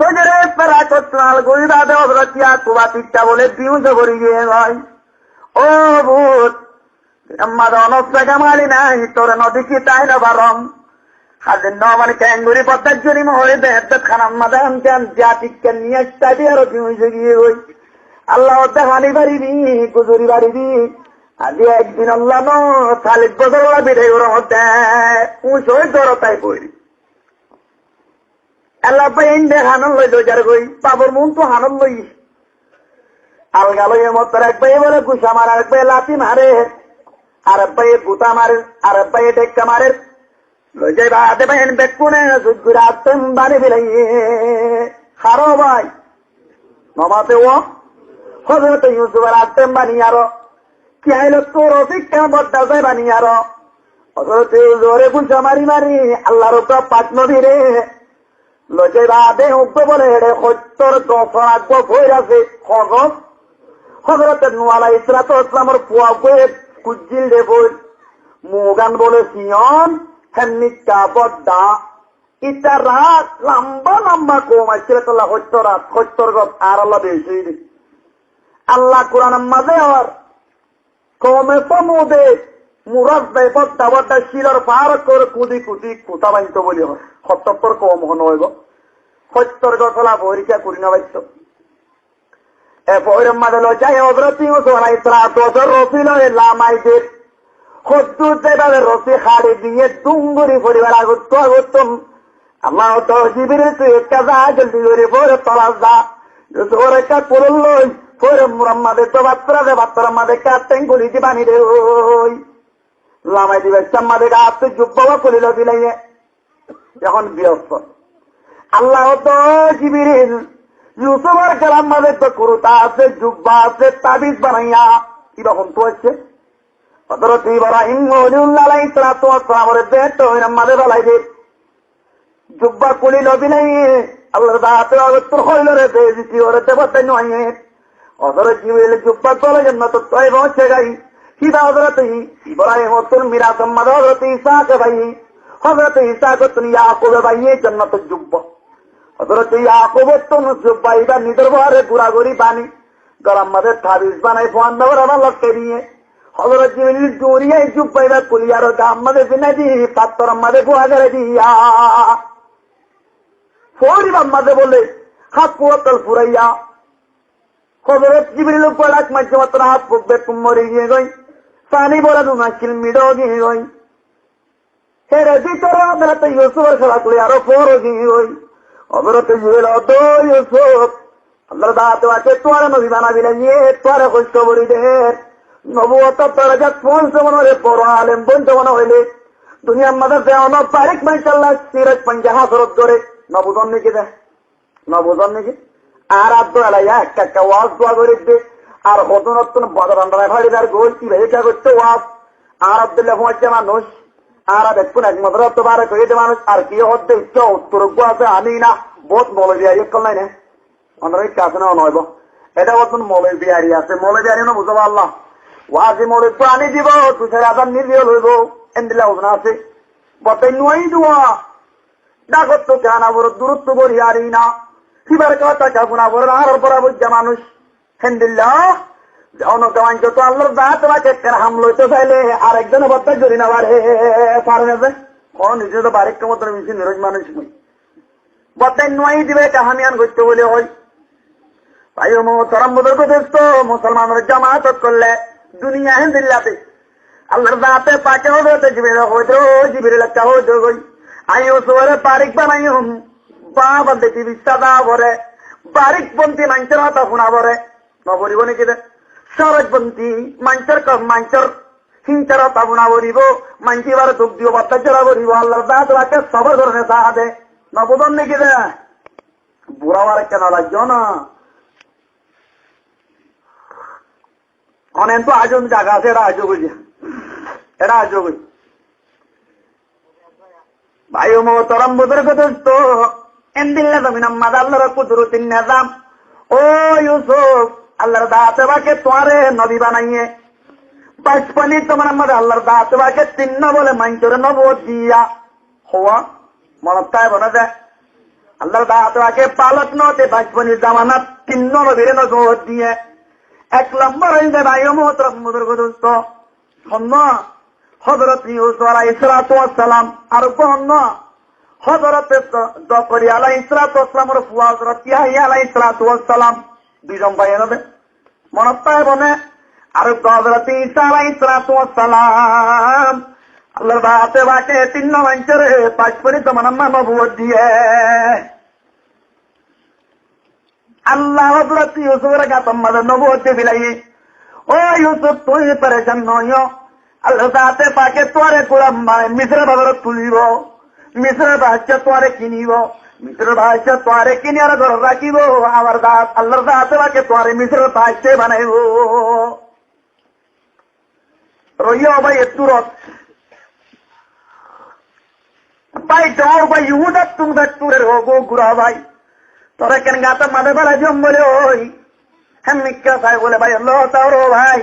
[SPEAKER 1] সজরে প্রায় কতলাল গইরা দেওয়া রচিয়া কুবাতিটা বলে বিউজ করি গিয়ে হয় ও ভূত আমার অনস্থাকে মারি নাই তোর নদী কি তাই না বারম হাজের নমানি ক্যাঙ্গুরি পদ্মার জন্য মহরে দেহ খানাম মাদাম চান জাতিকে নিয়ে চাইবি আরো বিউজ গিয়ে হই আল্লাহ দেখানি পারিবি গুজুরি পারিবি আজি একদিন আল্লাহ ন 40 বছর বিদায় ওর মধ্যে উঁচই দরতাই পড়ি আল্লাহ পাই এনে হানন লই যার গই বাবর মন তো হানন লই আলগা লই মত এক ভাই বলে গুসা মার এক ভাই লাঠি মারে আর ভাই গুতা মারে আর ভাই টেক্কা মারে লই যাই বাদে ভাই বেকুনে সুগুরাতম বাড়ি বিলাই খারো ভাই নমাতে ও হযরত ইউসুফের আত্ম বানিয়ারো কি আইলো তোর শিক্ষা বদ্দা যায় বানিয়ারো হযরত জোরে গুসা মারি মারি আল্লাহর উপর পাক নবী রে লজে বাদে উগ্র বলে রে সত্যর দফর আগ ভয় আছে খগস হযরত নূহ আলাইহিস সালামের পুয়া গয়ে কুজিল দে বই মুগান বলে সিয়ন হেনিকা বদ্দা ইটা রাত লম্বা লম্বা কম আছে তোলা সত্যর গপ আর আল্লাহ বেশি আল্লাহ কোরআনের মাঝে আর কমে সমুদে মুরাদ দেয় বদ্দা বদ্দা শিলর পার করে কুদি কুদি কুতা বাইত বলি হয় সত্যর কম হন হইব সত্যর গলা বহিরিকা করি না বাইত এ বহিরের মাঝে লয় যাই অগ্রতি রসিল লামাইদের সদ্দুর যেভাবে রসি খাড়ি দিয়ে ডুঙ্গুরি পরিবার আগত আগতম আল্লাহ তো জিবিরে তুই একটা যা জলদি করে বরে তলাস যা ওর একটা পুরল লই পরে মুরাম্মাদের তো বাত্তরা মাদের কাটেন গুলি দি বানি রে ওই লামাই দিবে চাম্মাদের গাছ জুব্বা কলিল দিলাই যখন বিরক্ত আল্লাহ তো জিবিরিল ইউসুফের কালাম মাঝে তো কুরুতা আছে জুব্বা আছে তাবিজ বানাইয়া কিরকম তো হচ্ছে হযরত ইব্রাহিম ওলিউল্লাহ আলাইহিস সালাতু ওয়াস সালামের বেট ওই মাঝে বলাই দে জুব্বা কলিল দিলাই আল্লাহ দাতে অগত্র হইল রে দেজি ওরে দেবতে নয় হযরত জিবরিল জুব্বা কলে জান্নাত তয় পৌঁছে গই সিধা হযরত ইব্রাহিম ওর মিরাস মাদ হযরত ঈসা কে ভাই হযরত ঈসা को तुम याकूब भाई ये जन्नत जुब्बा हजरत याकूब तुम जुब्बा इधर निदर बारे गुरागुरी बानी गरम मदे ताबीज बनाई फोन नवर अमल के लिए हजरत जिब्रील जोरिया जुब्बा इधर कुलियारो गाम मदे बिना दी पत्थर मदे को आगे दिया फोरी बम मदे बोले हाथ पुअतल फुरैया हजरत जिब्रील को लाख मजमत हाथ पुबे तुम मरी गई सानी बोला दूंगा किलमिडो गई হেরে ভিতরে হযরত ইউসুফের খেলা করে আরো ফরজি হই হযরত জিবরিল তো ইউসুফ আল্লাহ দাতে আছে তোর নবী বানাবি না নিয়ে তোর কষ্ট বলি দে নবুয়ত তোর যা পৌঁছ মনে বড় আলেম বন্ধ মনে হইলে দুনিয়ার মধ্যে দেওয়ান তারিখ মাশাআল্লাহ সিরাজ 50 হজরত ধরে নবুজন নাকি দে নবুজন নাকি আর আব্দুল আলাইয়া একটা ওয়াজ দোয়া করে দে আর হত নতুন বদরান্ডায় ভাড়িদার গোল কি ভেজা করতে ওয়াজ আর আব্দুল্লাহ হচ্ছে মানুষ আর দেখুন একমাত্র তো বারে করে মানুষ আর কি হচ্ছে উচ্চ উত্তর আছে আমি না বহুত মলে বিহারি করলাই না অনেক কাছে না নয়ব এটা বর্তমান মলে বিহারি আছে মলে বিহারি না বুঝবো আল্লাহ ওয়াজি মলে প্রাণী দিব তুষের আদার নিজেও লইব এন্দিলা ওজনা আছে বর্তাই নয় দোয়া ডাকত তো জানা বড় দূরত্ব বলি আরি না সিবার কথা কাকুনা বড় আর পরা বুঝা মানুষ হেন্দিল্লাহ জনগণ যত আল্লাহর দাঁত বাকে হাম লইতে চাইলে আরেকজনের বদ্ধ যদি না বাড়ে পারে না যে কোন নিজে তো বাড়ির মতো বেশি নিরোজ মানুষ নই বদ্দায় নয় দিবে কাহামিয়ান করতে বলে হয় ভাই মোহতরম বুজুর্গ দোস্ত মুসলমানের জামাত করলে দুনিয়া হেন্দিল্লাতে আল্লাহর দাঁতে পাকে হতে জিবির হইতো জিবির লেখা হইতো গই আই ও সোয়ারে বারিক বানাইম বাবা দেখি বিস্তাদা ভরে বারিক পন্থী মানুষের হতা শোনা ভরে নবরিব নাকি দে সরজপন্থী মাঞ্চর হিংসারতা বুনা বলিব মাঞ্চি বার দুঃখ দিব বাচ্চারা বলিব আল্লাহর দাঁত বাকে সবার ধরনের সাহায্যে নবদন নাকি দে বুড়াবার কেন রাজ্য না অনেক তো আজও জায়গা আছে এটা আজও বুঝি এটা আজও বুঝি ভাই মোহতরম বুজুর্গ দোস্ত এন্দিল্লা জমিন আম্মাদ আল্লাহর কুদরতিন নিজাম ও ইউসুফ আল্লাহর দাঁত বাকে তোয়ারে নবী বানাইয়ে বাচপানি তোমার আমাদের আল্লাহর দাঁত বাকে চিহ্ন বলে মাঞ্চরে নব দিয়া হওয়া মনতায় বলে যায় আল্লাহর দাঁত বাকে পালক নতে বাচপানির জামানাত চিহ্ন নবীরে নব দিয়ে এক নম্বর হইলে ভাই মোহতরম বুজুর্গ দোস্ত হন্য হযরত ইউসুফ আলাইহিস সালাম আর কোন হযরত জকরিয়া আলাইহিস সালামের ফুয়া হযরত ইয়াহইয়া আলাইহিস সালাম দুইজন ভাই হবে মনতায় বনে আর হযরত ঈসা আলাইহিস সালাম আল্লাহর দাঁতে বাকে তিন মাঞ্চরে পাঁচপরি তোমার নবুয়ত দিয়ে আল্লাহ হযরত ইউসুফের গাতম মাঝে নবুয়ত বিলাই ও ইউসুফ তুই পরেশান নয় আল্লাহ দাঁতে পাকে তোরে গোলাম মিশ্র বাবার তুলিব মিশ্র ভাষ্য তোরে কিনিব মিশ্র ভাষ্য তোরে কিনে আর ঘর রাখিব আমার দাঁত আল্লাহর দাঁতে পাকে তোরে মিশ্র ভাষ্য বানাইব রইয়া ভাই তুরত ভাই যাও ভাই ইহুদাত তুমি তুরের হোক গুড়া ভাই তোরা কেন গাতা মাঝে বেলা জম বলে ওই হ্যাঁ মিক্কা সাহেব বলে ভাই আল্লাহ তাও ভাই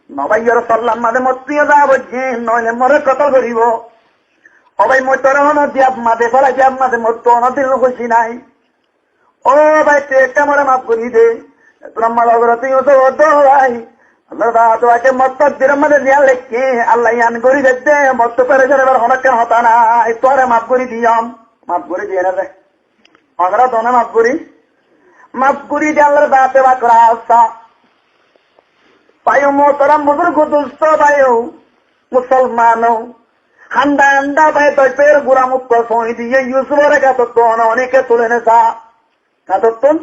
[SPEAKER 1] নবাইয়ের সাল্লাম মাঝে মতিয়ে যাব যে নইলে মরে কত করিব অবাই মই তোর দিয়াব মাঝে ফেলা যাব মাঝে মোর তো অনদিন খুশি নাই ও ভাই তুই একটা মরে মাফ করি দে তোমার অগ্রতি ভাই আল্লাহ দাঁতকে মত দির মধ্যে দিয়া লেখে আল্লাহ ইয়ান করি দে মত পেরে যাবে অনেক হতা নাই তোরে মাফ করি দিয়াম মাফ করে দিয়ে না দে আমরা তো না মাফ করি দিয়ে আল্লাহর দাঁতে বা করা আস্থা পায়ু মোহতরম বুজুর্গ দুস্থ পায়ু মুসলমান হান্ডা আন্ডা ভাই তোর পের গুড়া মুক্ত সই দিয়ে ইউসুফের কাতত্ব অনেকে তুলে নেশা কাতত্তন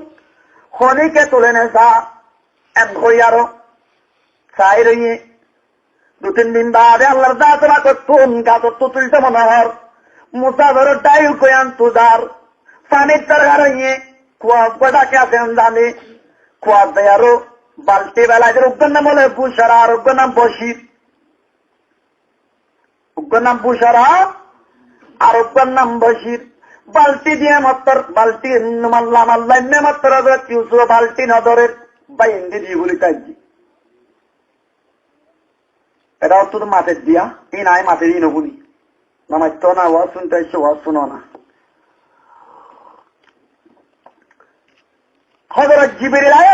[SPEAKER 1] হনিকে তুলে নেশা এক হই আরো চাই রইয়ে দু তিন দিন বাদে আল্লাহর দাঁত বা করতুন কাতত্ব তুলতে মনোহর মুসা ধরো টাইল কয়ান তুজার পানির তরকার হইয়ে কুয়া গোটাকে আসেন জানে কুয়া দেয় আরো বালতি বেলায় উগ্র নাম বলে বুসারা আর উগ্র নাম বসির উগ্র নাম বুসারা আর উগ্র নাম বসির বালতি দিয়ে মাত্র বালতি মাল্লা মাল্লা এমনি মাত্র বালতি নদরের বা হিন্দি দিয়ে বলি তাই এটা অর্থ তো মাঠের দিয়া এই নাই মাঠের ই নবুনি নামাজ তো না ওয়াজ শুনতে এসে ওয়াজ শুনো না হযরত জিবরিল আয়া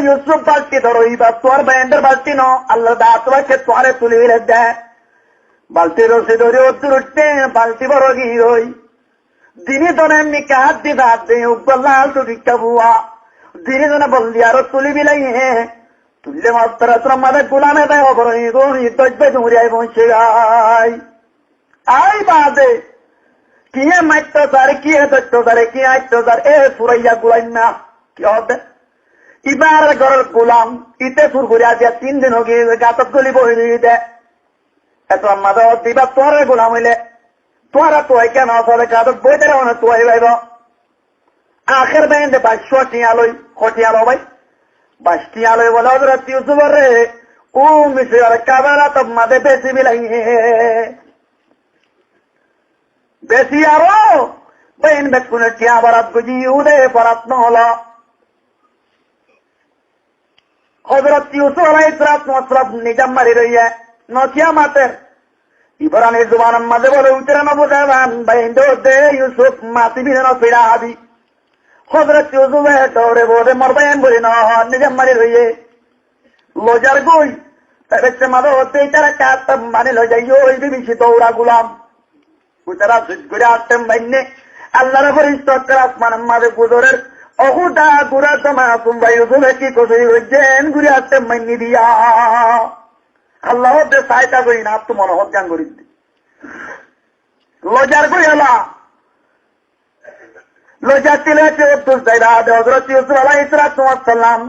[SPEAKER 1] ইউসুফ বালতি ধরো এইবার তোর ব্যান্ডের বালতি ন আল্লাহ দাঁতকে তোরে তুলে দেয় বালতি রসে ধরে উত্তর উঠতে বালতি বড় গিরই দিনে তোনে এমনি হাত দিয়ে হাত দিয়ে উব্বাল তো দিকটা বুয়া দিনে তোনে বললি আরো তুলি বিলাই তুললে মাত্র তোর মাঝে গুলামে দেয় অবরণী তৈবে ধুরিয়ায় পৌঁছে গাই আই বাদে কি মাইতো তার কি তৈতো তারে কি আইতো তার এ সুরাইয়া গুলাই না কি হবে এবার ঘরের গোলাম ইতে সুর ঘুরে আসিয়া 3 দিন হোক গাতত গলি বই দে এত মাঝে দিবা তোরে গোলাম হইলে তোরা তো কেন আসলে গাতত বই দেয় না তো ভাইব আখের বাইন্দে 2200 টিয়ালই খটিয়ালো ভাই 22 টিয়ালই বলে হযরত ইউসুফ রে ও মিসর কাবারা তোমাদের বেশি বিলাইয়ে বেশি আরো বাইন বেকুনে টিয়া বরাত গুজি উদে বরাত নহলা হযরত ইউসুফ আলাইহিস সালাম নিজাম মারি রইয়া নকিয়া মাতের ইবরানি জুবান মাঝে বলে উতরা নবুদান বাইন্দো দে ইউসুফ মাতি বিনা পিড়া হাবি হযরত ইউসুফ দৌড়ে বলে মরবেন বলি না নিজাম মারি রইয়ে লজার গই তারে মাদো হতে তারা কাত মানে লজাইও ওই বিশি দৌড়া গুলাম উতরা সুজগুরা আতেম বাইনে আল্লাহর ফেরেশতা আসমান মাঝে গুজরের অহুদা গুরা তোমা কুম্বাই ইউসুফ কি কই হইছেন গুরি আতেম মাইনি দিয়া আল্লাহ দে সাইতা করি না তো মনে হত গান করি লজার কই হলা লজার তিলাতে তো যাইরা হযরত ইউসুফ আলাইহিস সালাম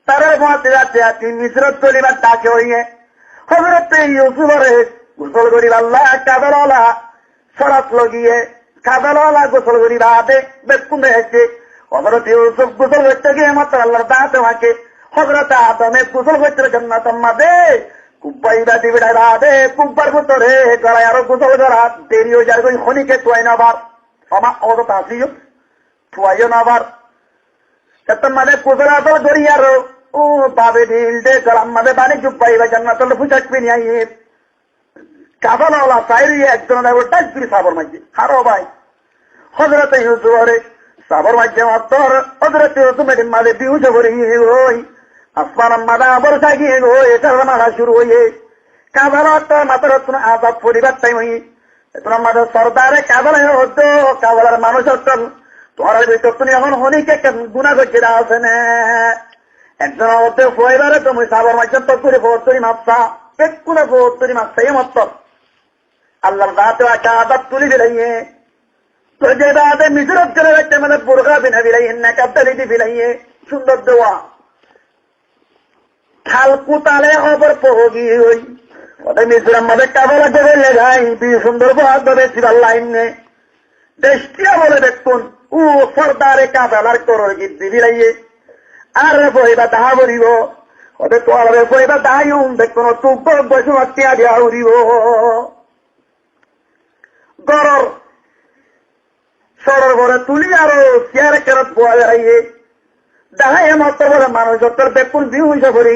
[SPEAKER 1] তারে মাতে আতি মিশরত করিবার ডাকে হইয়ে হযরত ইউসুফ রে গোসল করি আল্লাহ কাদরওয়ালা সরাত লাগিয়ে কাদরওয়ালা গোসল করি রাতে বেকুমে আছে হযরত ইউসুফ গোসল করতে গিয়ে মাত্র আল্লাহর দাঁতে ওয়াকে হযরত আদমে গোসল করতে জান্নাত মাদে কুব্বাইরা দিবিড়া রাতে কুব্বার ভিতরে গলায় আরো গোসল করা দেরি হয়ে যায় কই খনিকে তুই না বার আমা ওটা আসিও তুইও না বার তত মানে গোসল তো দরিয়ার ও বাবে দিল দে গলাম মাদে বানি কুব্বাইরা জান্নাতুল ফুসাক পিনি আইয়ে কাবালাওয়ালা সাইরি একজন টাচ করে সাবর মাঝে হারো ভাই হযরত ইউসুফ রে সাবর মাঝে মাত্র হযরত ইউসুফ এর মাঝে বিউজ করে ওই আসমান মাদা বর্ষা গিয়ে গো এটার মারা শুরু হয়ে কাবালাত মাত্র তুমি আজাদ পরিবার টাইম হই তোমার মাঝে সরদারে কাবালা হতো কাবালার মানুষ হতেন তোমার ভিতর তুমি এখন হনিকে গুণা করছে আছে না একজন হতে পরিবারে তুমি সাবর মাঝে তো করে ফোর্তরি মাপসা একটুনা ফোর্তরি মাপসাই মাত্র আল্লাহর দাঁতে একটা আদাব তুলি দিলাইয়ে তো যে দাঁতে মিশরত চলে যাচ্ছে মানে বোরখা বিনা বিলাইয়ে নাকাবদারিটি বিলাইয়ে সুন্দর দেওয়া খাল কুতালে খবর পহগি হই ওদের মিশরাম মাঝে কাবলা দেবে লেগাই বি সুন্দর বাদ ধরে সিরাল লাইন নে দেশটিয়া বলে দেখুন ও সর্দারে কাবেলার করর গিদ্দি বিলাইয়ে আর বইবা তাহা বলিব ওদের তোয়ারে বইবা তাহাইম দেখুন তুক বসু হত্যা দিয়া উড়িব গরর সরর ঘরে তুলি আরো চেয়ারে কেরত বোয়া বেড়াইয়ে দেখাই মত বলে মানুষ তোর বেকুন বিহু করি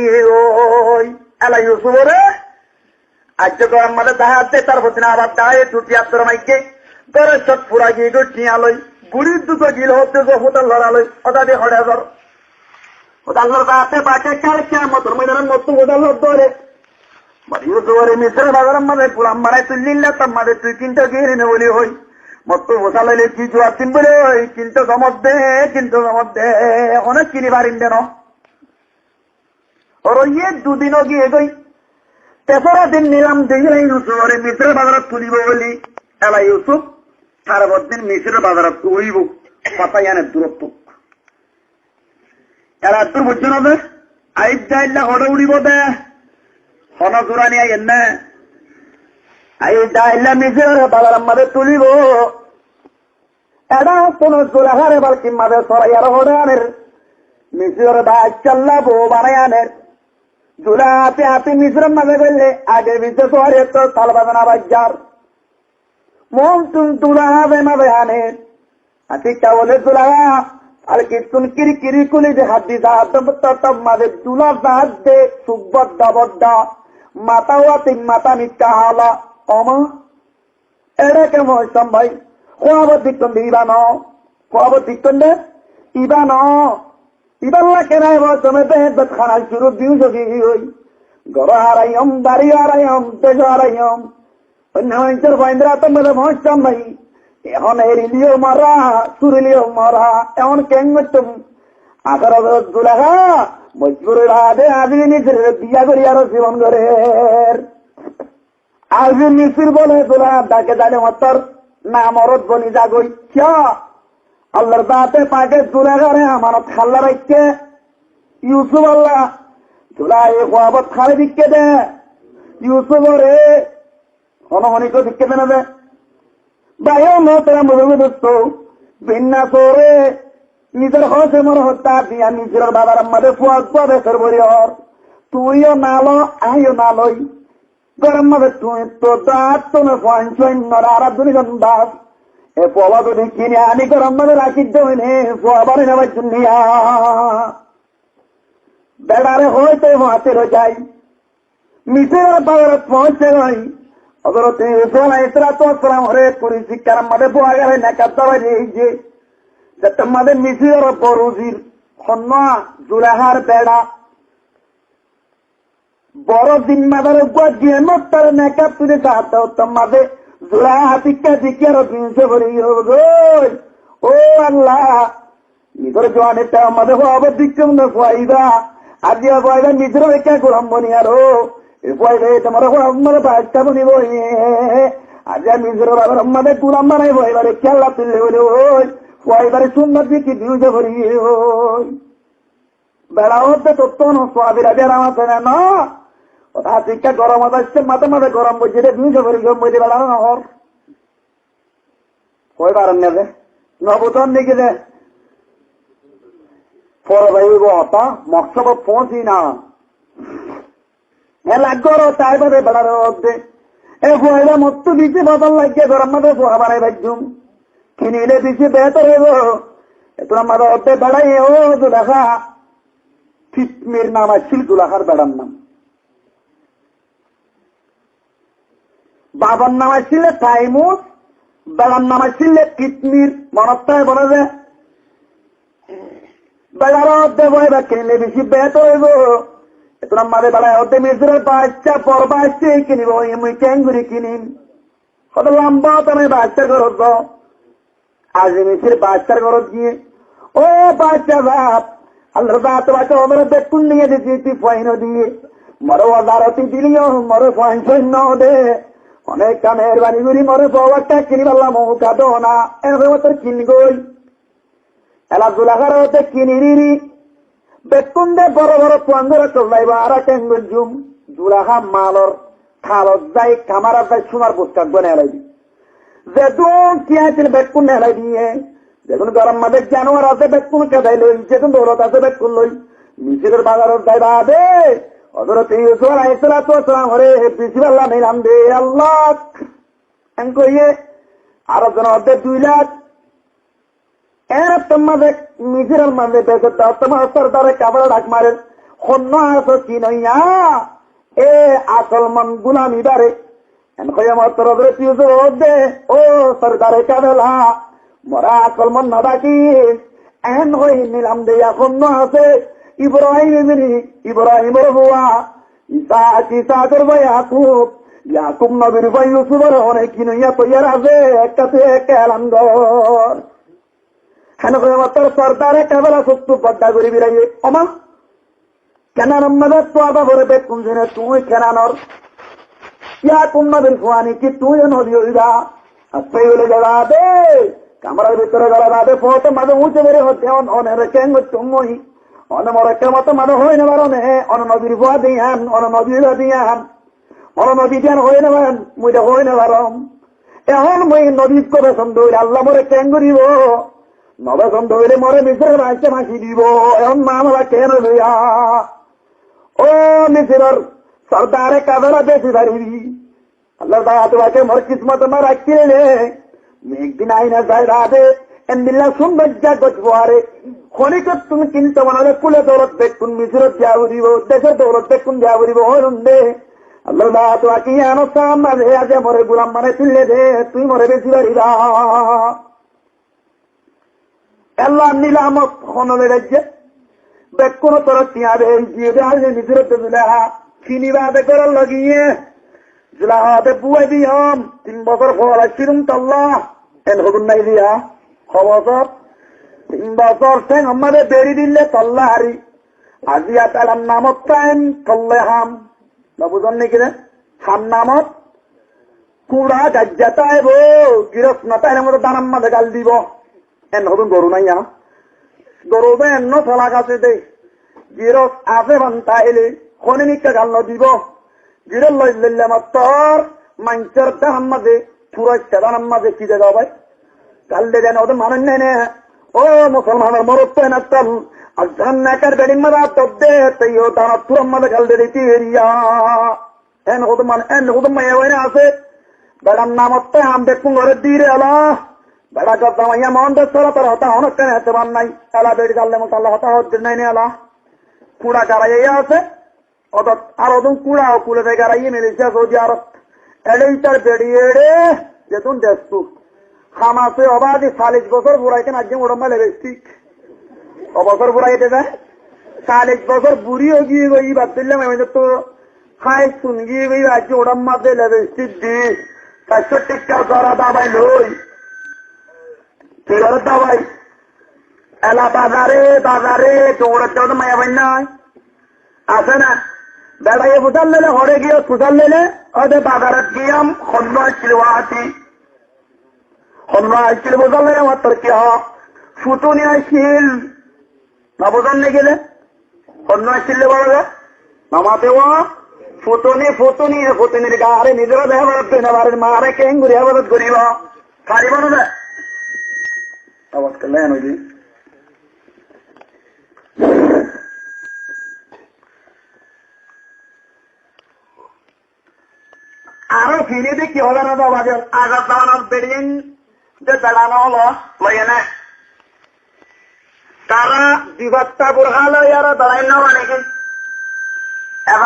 [SPEAKER 1] ওই এলা ইউসুফ রে আজ গরম মাঝে দেখাতে তার প্রতি আবার দাঁড়িয়ে টুটি আত্মর মাইকে তোর সব ফুরা গিয়ে গো টিয়ালই বুড়ির দুটো গিল হতে হোটেল লড়ালই ওটা দিয়ে হড়ে ধর ওটা আল্লাহর দাঁতে পাকে কাল কিয়ামতের ময়দানে নতুন হোটেল ধরে ইউসুফরে মিশ্র বাজার মাঝে গুলাম বানাই তুললিল্লা তার মাঝে তুই কিনতে গিয়ে নে বলি হই মত বসা লাইলে কি জোয়ার তিন বলে ওই কিন্তু জমত দে অনেক কিনি পারিন দেন ওর ইয়ে দুদিনও গিয়ে গই তেসরা দিন নিলাম দেখলে ইউসুফরে মিশ্র বাজার তুলিব বলি এলা ইউসুফ সারা দিন মিশ্র বাজার তুলিব পাতা ইয়ানের দূরত্ব এরা তোর বুঝছো না আইব যাইলা হড়ে উড়িব দে হন জোরানি আইন না আই যাইলা মিজের বালার মাঝে তুলিব এটা কোন জোরাহারে বালকি মাঝে সরাই আর হড়ে আনের মিজের বাই চাল্লাবো বানাই আনের জোলা হাতে হাতে মিশ্রম মাঝে গেলে আগে বিজে সরে তো তাল বাজানা বাজার মন তুন তুলা হবে মাঝে আনের আতিকা বলে তুলা আর কিতুন কিরি কিরি কুলি যে হাত দিদা তব মাঝে তুলা দাঁত দে সুব্বদ্দা বদ্দা মাতা তিন মাতা নিকা হালা অমা এটা কেমন ভাই খোয়াব দিকন দিবা ন খোয়াব দিকন দে ইবা ন ইবাল্লা কেনাই বসমে বেদ খানা শুরু দিউ যোগী হই গর হারাইম দাড়ি হারাইম তেজ হারাইম অন্য মানুষের বাইন্দ্রা তো মেলে মহসম ভাই এখন এরিলিও মারা সুরিলিও মারা এমন কেন তুমি আসার দুলাগা মজবুরের হাতে আজি নিজের বিয়া করি আরো জীবন করে আজি মিছিল বলে দুলা ডাকে জানে মতর না মরদ বনি যাগই কিয়া আল্লাহর দাঁতে পাকে দুলাগারে আমার খাল্লা রাখছে ইউসুফ আল্লাহ দুলা এ খোয়াবত খালে দিকে দে ইউসুফ রে হনহনিকে দিকে দে না দে বাইও না তোরা মনে দোস্ত বিন্না করে নিজের হসে মনে হত্যা দিয়া নিজের বাবার আমাদের ফুয়া বেসর বলি হর তুইও নালো আইও নালই গরম মাঝে তুই তো দাঁত তো আর দুজন দাস এ পোয়া যদি কিনে আনি গরম মাঝে রাখি দইনে পোয়া বাড়ি নেবার জন্য বেড়ারে হইতে হাতে যাই মিশে বাবার পৌঁছে নই অগর তুই এসরা তো হরে করি শিক্ষার মাঝে পোয়া গেলে নেকার দাবাই যে যাতে মাঝে মিশির বরুজির হন্যা জুলাহার বেড়া বড় দিন মাদার গিয়ে নতার নেকাপ তুলে চাহতে হতাম মাঝে জোড়া হাতিকা দিকে আরো কিনছে বলি ও আল্লাহ নিজের জোয়ানেটা আমাদের হবার দিকে ফাইদা আজি ফাইদা নিজের রেখা গরম বনি আরো এ ফাইদা তোমার আমার বাচ্চা বনি বই আজি নিজের বাবার আমাদের গুলাম বানাই বইবারে খেলা তুললে বলে ওই ফাইদারে সুন্দর দিকে দিউছে বলি ওই বেড়া হতে তত্ত্ব সোয়াবিরা বেড়াম আছে না শিক্ষা গরম আসছে মাথা মাথা গরম বলছে রে দুইশো করে গরম বইতে বেড়ানো নহর কই পারেন নেবে নবতন দেখে দে পরে ভাইব হতা মকসব পৌঁছি না হ্যাঁ লাগর তাই বাদে বেড়ার মধ্যে এ ফুয়াইরা মতো দিচ্ছে বদল লাগিয়ে গরম মাথা ফুয়া বানাই বাজুম কিনিলে দিচ্ছে বেহতর হইব তোমার মাথা অর্ধে বেড়াই ও দুলাখা কিতমির নাম আসছিল দুলাখার বেড়ার নাম বাবার নাম আসছিল টাইমুস বেড়ার নাম আসছিল কিতমির মনটায় বলে যে বেড়ার অর্ধে বই বা কিনলে বেশি বেহতর হইব তোমার মাঝে বেড়ায় অর্ধে মিশ্রের বাচ্চা পর বাচ্চা কিনিব এমনি ক্যাঙ্গুরি কিনিম কত লম্বা তুমি বাচ্চার খরচ আজ মিশ্রের বাচ্চার খরচ গিয়ে ও বাচ্চা বাপ আল্লাহ তোমাকে ওদের বেতন নিয়ে দিচ্ছি তুই ফাইন দিয়ে মরো আদারতি দিলিও মরো ফাইন সৈন্য দে অনেক কামের বাড়ি গুড়ি মরে পাওয়ারটা কিনি পারলাম মৌকা দো না এরকম তোর কিনগই এলা জুলাঘার হতে কিনি রিরি বেতন দে বড় বড় পুয়াঙ্গরা চলাইবা আর কেঙ্গুল জুম জুলাঘা মালর খালত যাই খামারা যাই সোনার পুস্তক বনে এলাই যে দু কি আছে বেতন এলাই দিয়ে দেখুন গরম মাঝে জানোয়ার আছে বেতন কেদাই লই যেদিন দৌলত আছে বেতন লই মিশিদের বাজারের যাইবা দে অদর তিনশোর আইসরা তো হরে বেশি পাল্লা নিলাম দে আল্লাহ কইয়ে আরো জন অর্ধে 2 লাখ এর তোমাদের মিশিরের মাঝে বেসে দাও তোমার সরদারে কাবড়া ডাক মারেন হন্য আসো কি নইয়া এ আসল মন গুলামি বারে এন কইয়া আমার তোর অদরে 300 অর্ধে ও সরদারে কাবেলা মরা আসল মন না ডাকি এন হই নিলাম দে এখন আছে ইব্রাহিমের বুয়া ইসা করবো ইয়াকুব নবীর ভাই ইউসুফের অনেক কিনুইয়া তৈয়ার আছে একটাতে কেলাঙ্গর হেন তোর সর্দারে কেবলা সত্তু পদ্মা করি বিরাইয়ে অমা কেন আমাদের তো আবার ভরে বেতন দিনে তুই কেনানর ইয়াকুব নবীর ফুয়ানি কি তুই নদী হইবা আস্তে বলে গেলা দে কামরার ভিতরে গেলা দে ফটো মাঝে উঁচে বেড়ে হচ্ছে অনেক কেন তুমি অনমরের মতো মানুষ হয়ে নেবার অন নদীর ভুয়া দিয়ান অন নদীর দিয়ান অন নদী দিয়ান হয়ে নেবেন মুইটা হয়ে নেবারম এখন মই নদীর করে সন্দেহ আল্লাহ মরে কেন করিব নবে সন্দেহ হইলে মরে মিশ্রের রাইতে মাসি দিব এখন মা আমরা কেন লইয়া ও মিশ্রের সর্দারে কাবেলা বেশি পারিবি আল্লাহ দা তোমাকে মোর কিসমত মা রাখিলে একদিন আইনা যায় রাধে এমদিল্লা সুন্দর জাগত বুয়ারে খনিকত তুমি চিন্তা বানালে কুলে দৌলত দেখুন মিশ্রত যাও দিব দেশের দৌলত দেখুন যাও দিব হরুন দে আল্লাহ দা তোমাকে আনো সামনে আজ মরে গুলাম মানে তুললে দে তুই মরে বেশি পারিবা আল্লাহ নিলামত হনলে রাজ্যে বেকুন তোর তিয়াবে জিয়ে আজ মিশ্রত দিলা ফিনিবাদে করার লাগিয়ে জুলাহাতে বুয়াই দিয়াম 3 বছর ফল আসছিলাম তো আল্লাহ এন হগুন নাই দিয়া 6 বছর 3 বছর সেন আমাদের বেরি দিলে তল্লা হারি আজিয়া তালাম নামত টাইম তল্লে হাম বুঝন নাকি রে হাম নামত কুড়া গাজ্জাতায় বো গিরস নাতায় মতো দানাম মাঝে গাল দিব এন হগুন গরু নাই জানা গরু এন্ন ফলা গাছে দে গিরস আছে বান্তাইলে খনি নিকা গাল দিব গিরল লইলে মাত্র মাঞ্চর দানাম মাঝে পুরা দানাম মাঝে কি দেওয়া ভাই কাললে যেন ওদের মানেন নেনে ও মুসলমানের মরত্ব নাতাম আর জান্নাতের বেডিং মারা তদ্দে তাইও তারা তুরম্মাদে কাললে দিতে এরিয়া এন ওদের মায়া ওয়াইনে আছে বেড়ার নামতে আম দেখুন ঘরে দিয়ে এলা বেড়া কথা মাইয়া মন দেশরা তার হতা অনেক কেন হেতে পার নাই এলা বেড়ি কাললে মতো আল্লাহ হতা হচ্ছে নাই এলা কুড়া গাড়াই আছে আর ওদম কুড়া কুলে থেকে গাড়াইয়ে মিলেছে সৌদি আরব এলেই তার বেড়িয়ে যেতুন দেশতু হামাসে অবাধি 40 বছর বুড়াইতে না একজন ওরম মেলে বেশি অবছর বুড়াইতে যায় 40 বছর বুড়িও গিয়ে গই বাদ দিলাম আমি তো খাই শুন গিয়ে গই আজ ওরম মাঝে লেবে সিদ্ধি 400 টাকা ধরা দাবাই লই কি করে দাবাই এলা বাজারে দৌড়াতে তো মায়া বাই নাই আছে না বেড়াইয়ে ফুটাল লেলে হরে গিয়ে ফুটাল লেলে ওদের বাজারে গিয়াম খন্ড আসছিল বোঝাল লেলে আমার তোর কি ফুটুনি আসছিল না বোঝান নে গেলে খন্ড আসছিল বলো নামাতে ফুটুনির গাড়ি নিজেরা দেখা বেড়াতে না বাড়ির মারে কেন ঘুরিয়া বেড়াত ঘুরিব পারিব না আওয়াজ করলে নদী আরো ফিরে দিয়ে কি হবে না তো বাজার আগার দাওয়ানোর বেরিয়ে যে দাঁড়ানো হলো লইয়ে না তারা বিভক্তা বুড়া লইয়ারা দাঁড়াই না অনেকে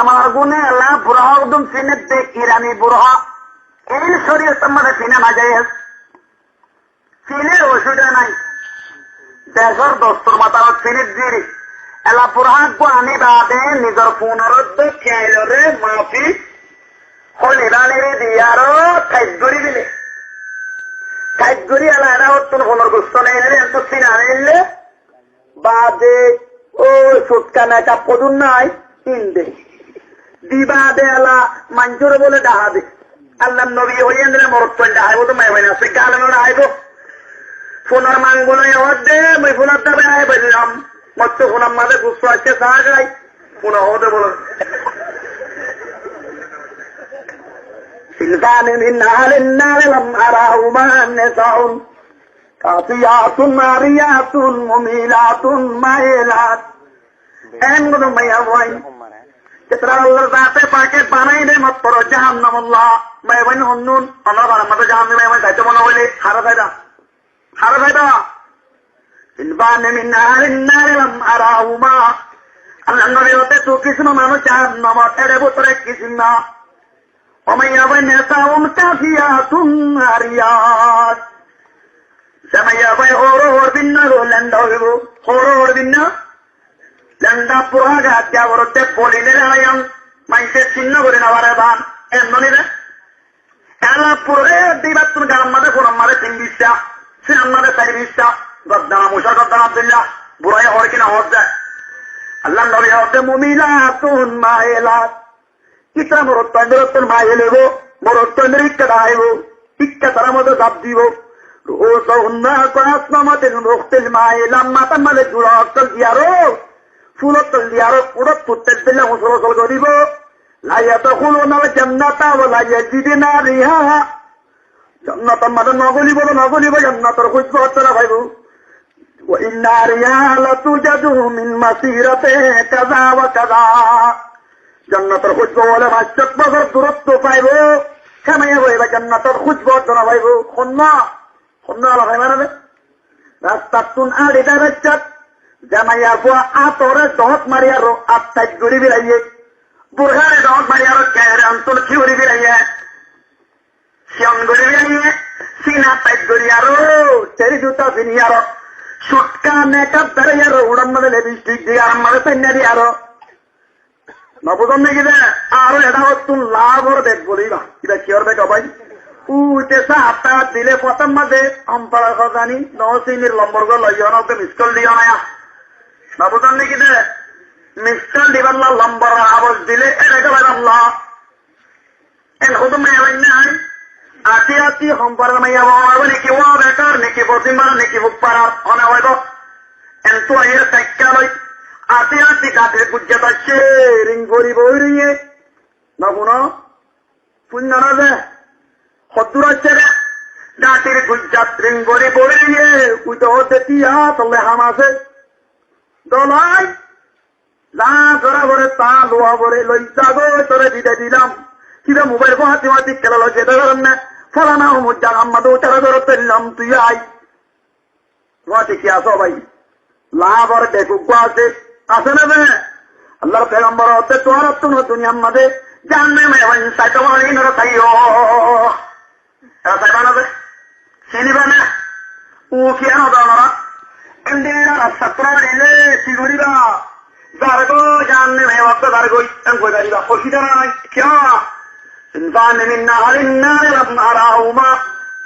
[SPEAKER 1] আমার গুণে এলা বুড়া একদম চিনে দেখ ইরানি বুড়া এই শরীর সম্বন্ধে চিনে না যায় চিনের অসুবিধা নাই দেশের দস্তর মাতার চিনে দিয়ে এলা বুড়া আনি বাদে নিজের পুনরুদ্ধ খেয়ালরে মাফি হলিবানিরে দিয়ারো কাইগুড়ি দিলে কাইগুড়ি এলা এরা হতুন পুনর্গুস্ত নেই এত চিনা নিলে বাদে ও সুটকা মেটা পদুন নাই ইন্দে দিবাদে এলা মাঞ্চুরে বলে ডাহা দে আল্লাহ নবী হইয়া দিলে মরত ডাহাইব তো মাই হয় না সে কালো ডাহাইব ফোনার মাঙ্গুলো হওয়ার দে মই ফোনার দাবে আয় বললাম মত ফোনার মাঝে গুস্ত আছে চা গাই পুনঃ হতে বলো সিলভান মিন আলিন নার লাম আরাহুমা নিসাউন কাসিয়াতুন মারিয়াতুন মুমিলাতুন মাইলাত এমন মাইয়া বই চিত্রা আল্লাহর জাতে পাকে বানাই দে মত পর জাহান্নাম আল্লাহ মাই বইন হন্নুন আল্লাহ বানাম মত জাহান্নাম মাই দাইতে মনে হইলে হারা ফায়দা সিলভান মিন আলিন নার লাম আরাহুমা আল্লাহ নবী হতে তো কিছু মানুষ জাহান্নাম এর ভিতরে কিছু না وميا بين يساهم كافيات عريات سميا بين غرور بنا غرور بنا لندا پراغا تيا ورته پولينه رايان مايسه চিহ্ন করে না বারবার এমনই রে এলা পুরে দিবাতুন গামাদে ফরমারে তিনবিসা সিনামাদে সাইবিসা গদ্দানা মুশা গদ্দানা আব্দুল্লাহ বুরাই হর কিনা হচ্ছে আল্লাহ নবী হতে মুমিলাতুন মাইলাত কিতা মরত্তর মায়ে নেব মরত্তর ইচ্ছা দাঁড়াইব ইচ্ছা তার মতো জাপ দিব ও সন্ন্যাসমাতের রক্তের মায়ে লাম্মাতার মাঝে জুড়া অর্থল দিয়ারো ফুলত্তল দিয়ারো পুরো প্রত্যেক দিলে মুসলসল করিব লাইয়া তো হলো না জান্নাতা ও লাইয়া দিদি না রিহা জান্নাতার মাঝে নগলিব জান্নাতর খুঁজব হচ্ছে না ভাইব ও ইন্না রিহা লাতুজাদু মিন মাসিরাতে কাযা ওয়া কাযা জান্নাতের খুঁজব বলে 5 বছর দূরত্ব পাইব সেমাইয়া বইবা জান্নাতের খুঁজব না পাইব সন্না লাগাই মারাবে রাস্তার তুন আড়িটা রাজ্জাত জামাইয়া বুয়া আতরে দহত মারিয়ার আত্মাই গড়ি বিলাইয়ে বুড়ারে দহত মারিয়ার কেরে অন্তর খিউরি বিলাইয়ে শিয়ন গড়ি বিলাইয়ে সিনা টাইট গড়িয়ারো চেরি জুতা ফিনিয়ারো সুটকা মেকআপ দাঁড়িয়ারো উড়ান মানে লিপস্টিক দিয়ে আর মানে পেন্না দিয়ারো নবজন নাকি দে আরো এটা হতুন লাভ ওর দেখ বলিবা এটা কি ওর দেখা ভাই উঠেছে হাতটা দিলে প্রথম মাঝে অম্পারা জানি নসিনির লম্বর করে লইয়া ওকে মিস কল দিও না নবজন নাকি দে মিস কল দিবার লম্বর আওয়াজ দিলে এর একেবারে আল্লাহ এর হুদুম মেয়ে নাই আতি সম্পার মাইয়া বাবা নাকি ও বেকার নাকি বসিমার নাকি বুক পাড়ার অনে হইব এন্তু আইয়ের টাইকা লই আতি কাঠের গুজ্জাত আসছে রিং করিব রিঙে না শুনো শূন্য না যে সত্তর আসছে রে জাতির গুজরাত্রিন গড়ি পড়িয়ে উইতো দেতিয়া তলে হামাছে দলাই যা ধরা ভরে তা লোয়া ভরে লই যাগো তোরে দিতে দিলাম কিরা মোবাইল হাতি হাতি খেলা যেতে পারেন না ফলানা মুজান আম্মাদ ওটারা ধরে পেলাম তুই আই তোমাতে কি আসো ভাই লাভ আর বেকুক আছে আছে না আল্লাহর পেগম্বর হতে তোর তুমি দুনিয়ার মধ্যে জানবে মেহমান সাইতমানি নর তাইও সাইবানাবে চিনিবে না ও কি আনো দাঁড়া এন্ডিরা সত্রারিলে সিগুরিবা দারগো জানবে মেহমান দারগো এঙ্গো দারিবা খুশিটা নাই क्या इंसान मिन्ना हरिन्ना लम्मा राहुमा